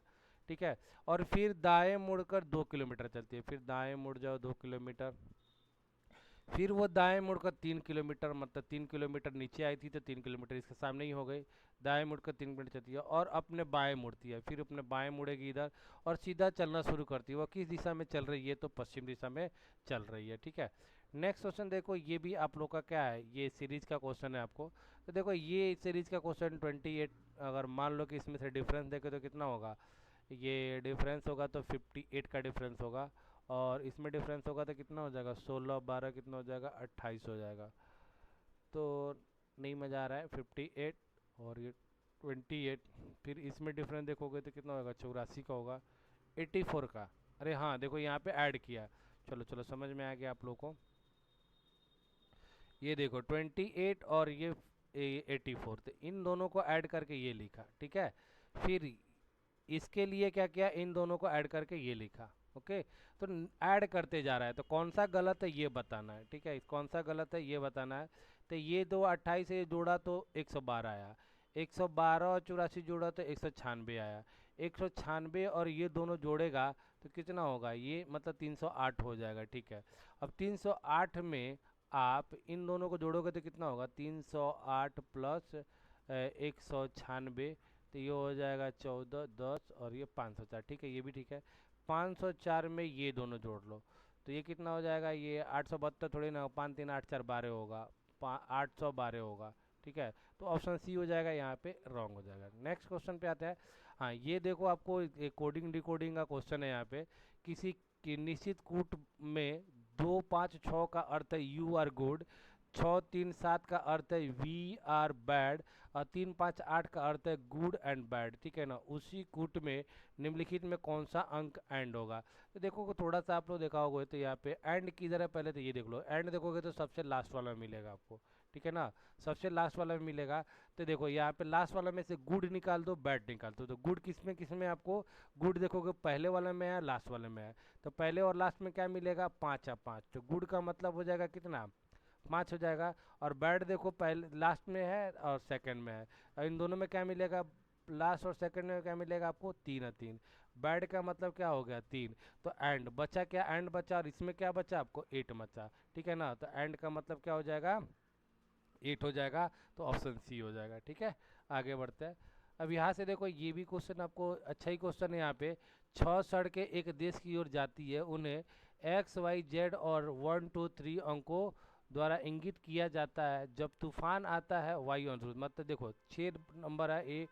ठीक है। और फिर दाएं मुड़कर 2 किलोमीटर चलती है, फिर दाएं मुड़ जाओ 2 किलोमीटर, फिर वो दाएं मुड़कर 3 किलोमीटर, मतलब 3 किलोमीटर नीचे आई थी तो 3 किलोमीटर इसके सामने ही हो गई। दाएं मुड़कर 3 मिनट चलती है और अपने बाएं मुड़ती है, फिर अपने बाएं मुड़ेगी इधर और सीधा चलना शुरू करती है। वो किस दिशा में चल रही है, तो पश्चिम दिशा में चल रही है, ठीक है। नेक्स्ट क्वेश्चन देखो, ये भी आप लोग का क्या है, ये सीरीज का क्वेश्चन है आपको। तो देखो ये सीरीज का क्वेश्चन 28, अगर मान लो कि इसमें से डिफरेंस देखे तो कितना होगा, ये डिफरेंस होगा तो 58 का डिफरेंस होगा, और इसमें डिफरेंस होगा तो कितना हो जाएगा, 16 12 कितना हो जाएगा, 28 हो जाएगा। तो नहीं मज़ा आ रहा है, 58 और ये 28, फिर इसमें डिफरेंस देखोगे तो कितना होगा, 84 का होगा, 84 का। अरे हाँ देखो यहाँ पे ऐड किया, चलो चलो समझ में आ गया आप लोग को। ये देखो 28 और ये 84, तो इन दोनों को ऐड करके ये लिखा, ठीक है। फिर इसके लिए क्या किया, इन दोनों को ऐड करके ये लिखा। ओके, तो ऐड करते जा रहा है, तो कौन सा गलत है ये बताना है, ठीक है, कौन सा गलत है ये बताना है। तो ये दो 28 से जोड़ा तो 112 आया, 112 और 84 जोड़ा तो 196 आया, 196 और ये दोनों जोड़ेगा तो कितना होगा, ये मतलब 308 हो जाएगा, ठीक है। अब 308 में आप इन दोनों को जोड़ोगे तो कितना होगा, 308 प्लस 196, तो ये हो जाएगा 14 10 और ये 504, ठीक है, ये भी ठीक है। 504 में ये दोनों जोड़ लो तो ये कितना हो जाएगा, ये 872 थोड़ी ना, 5 3 8 4 12 होगा, 812 होगा, ठीक है। तो ऑप्शन सी हो जाएगा, यहाँ पे रॉन्ग हो जाएगा। नेक्स्ट क्वेश्चन पे आते हैं। हाँ ये देखो, आपको कोडिंग डिकोडिंग का क्वेश्चन है यहाँ पे। किसी की निश्चित कूट में 2 5 6 का अर्थ है यू आर गुड, 6 3 7 का अर्थ है वी आर बैड, और 3 5 8 का अर्थ है गुड एंड बैड, ठीक है ना। उसी कूट में निम्नलिखित में कौन सा अंक एंड होगा। तो देखो थोड़ा सा आप लोग देखा होगा, तो यहाँ पे एंड किधर है, पहले तो ये देख लो, एंड देखोगे तो सबसे लास्ट वाला मिलेगा आपको, ठीक है ना, सबसे लास्ट वाला में मिलेगा। तो देखो यहाँ पे लास्ट वाला में से गुड निकाल दो, बैड निकाल दो। तो गुड किस में आपको, गुड देखोगे पहले वाले में है, लास्ट वाले में है। तो पहले और लास्ट में क्या मिलेगा, 5 या 5, तो गुड का मतलब हो जाएगा कितना, 5 हो जाएगा। और बैड देखो पहले लास्ट में है और सेकंड में है, और इन दोनों में क्या मिलेगा, लास्ट और सेकंड में क्या मिलेगा आपको, 3 है 3। बैड का मतलब क्या हो गया, 3। तो एंड बचा क्या, एंड बचा, और इसमें क्या बचा आपको, 8 बचा। ठीक है ना, तो एंड का मतलब क्या हो जाएगा, 8 हो जाएगा। तो ऑप्शन सी हो जाएगा। ठीक है, आगे बढ़ते हैं। अब यहाँ से देखो ये भी क्वेश्चन आपको अच्छा ही क्वेश्चन है। यहाँ पे 6 सड़कें एक देश की ओर जाती है, उन्हें एक्स वाई जेड और 1 2 3 अंकों द्वारा इंगित किया जाता है। जब तूफान आता है वाई अनुरूध, मतलब देखो 6 नंबर है, एक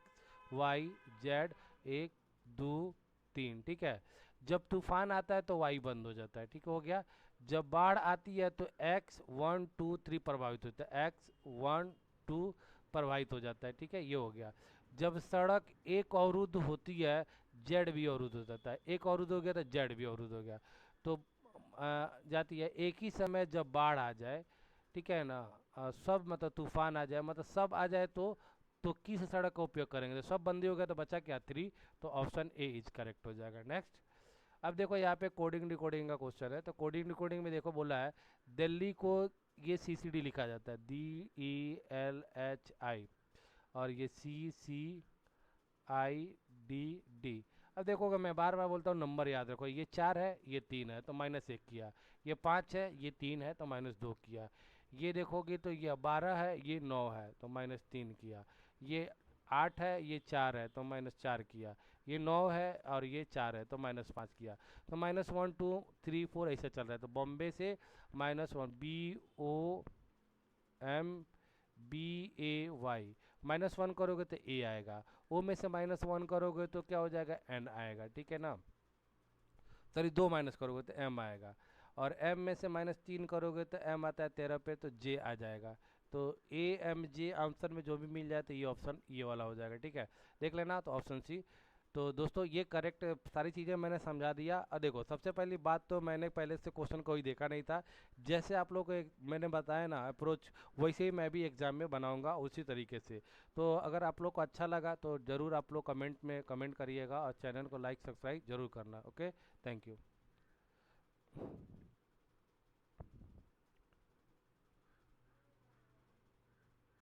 वाई जेड, 1 2 3। ठीक है, जब तूफान आता है तो वाई बंद हो जाता है। ठीक हो गया। जब बाढ़ आती है तो एक्स 1 2 3 प्रभावित होता है, एक्स 1 2 प्रभावित हो जाता है। ठीक है, ये हो गया। जब सड़क एक अवरुद्ध होती है, जेड भी अवरुद्ध हो जाता है। एक अवरुद्ध हो गया तो जेड भी अवरुद्ध हो गया। तो जाती है एक ही समय जब बाढ़ आ जाए, ठीक है ना, सब मतलब तूफान आ जाए, मतलब सब आ जाए तो किस सड़क का उपयोग करेंगे, तो सब बंदी हो गया तो बचा क्या, 3। तो ऑप्शन ए इज करेक्ट हो जाएगा। नेक्स्ट, अब देखो यहाँ पे कोडिंग डिकोडिंग का क्वेश्चन है। तो कोडिंग डिकोडिंग में देखो बोला है दिल्ली को ये सीसीडी लिखा जाता है, DELHI, और ये CCIDD। अब देखोगे मैं बार बार बोलता हूँ नंबर याद रखो, ये 4 है, ये 3 है तो -1 किया, ये 5 है, ये 3 है तो -2 किया, ये देखोगे तो ये 12 है, ये 9 है तो -3 किया, ये 8 है, ये 4 है तो -4 किया, ये 9 है और ये 4 है तो -5 किया। तो -1 2 3 4 ऐसा चल रहा है। तो बॉम्बे से -1, BOMBAY, -1 करोगे तो ए आएगा, ओ में से -1 करोगे तो क्या हो जाएगा, एन आएगा। ठीक है ना, सॉरी 2 माइनस करोगे तो एम आएगा, और एम में से -3 करोगे तो एम आता है 13 पे तो जे आ जाएगा। तो AMJ आंसर में जो भी मिल जाए तो ये ऑप्शन ये वाला हो जाएगा। ठीक है, देख लेना, तो ऑप्शन सी। तो दोस्तों ये करेक्ट सारी चीज़ें मैंने समझा दिया। और देखो सबसे पहली बात तो मैंने पहले से क्वेश्चन कोई देखा नहीं था, जैसे आप लोग को मैंने बताया ना अप्रोच, वैसे ही मैं भी एग्जाम में बनाऊंगा उसी तरीके से। तो अगर आप लोग को अच्छा लगा तो ज़रूर आप लोग कमेंट में कमेंट करिएगा, और चैनल को लाइक सब्सक्राइब जरूर करना। Okay, thank you.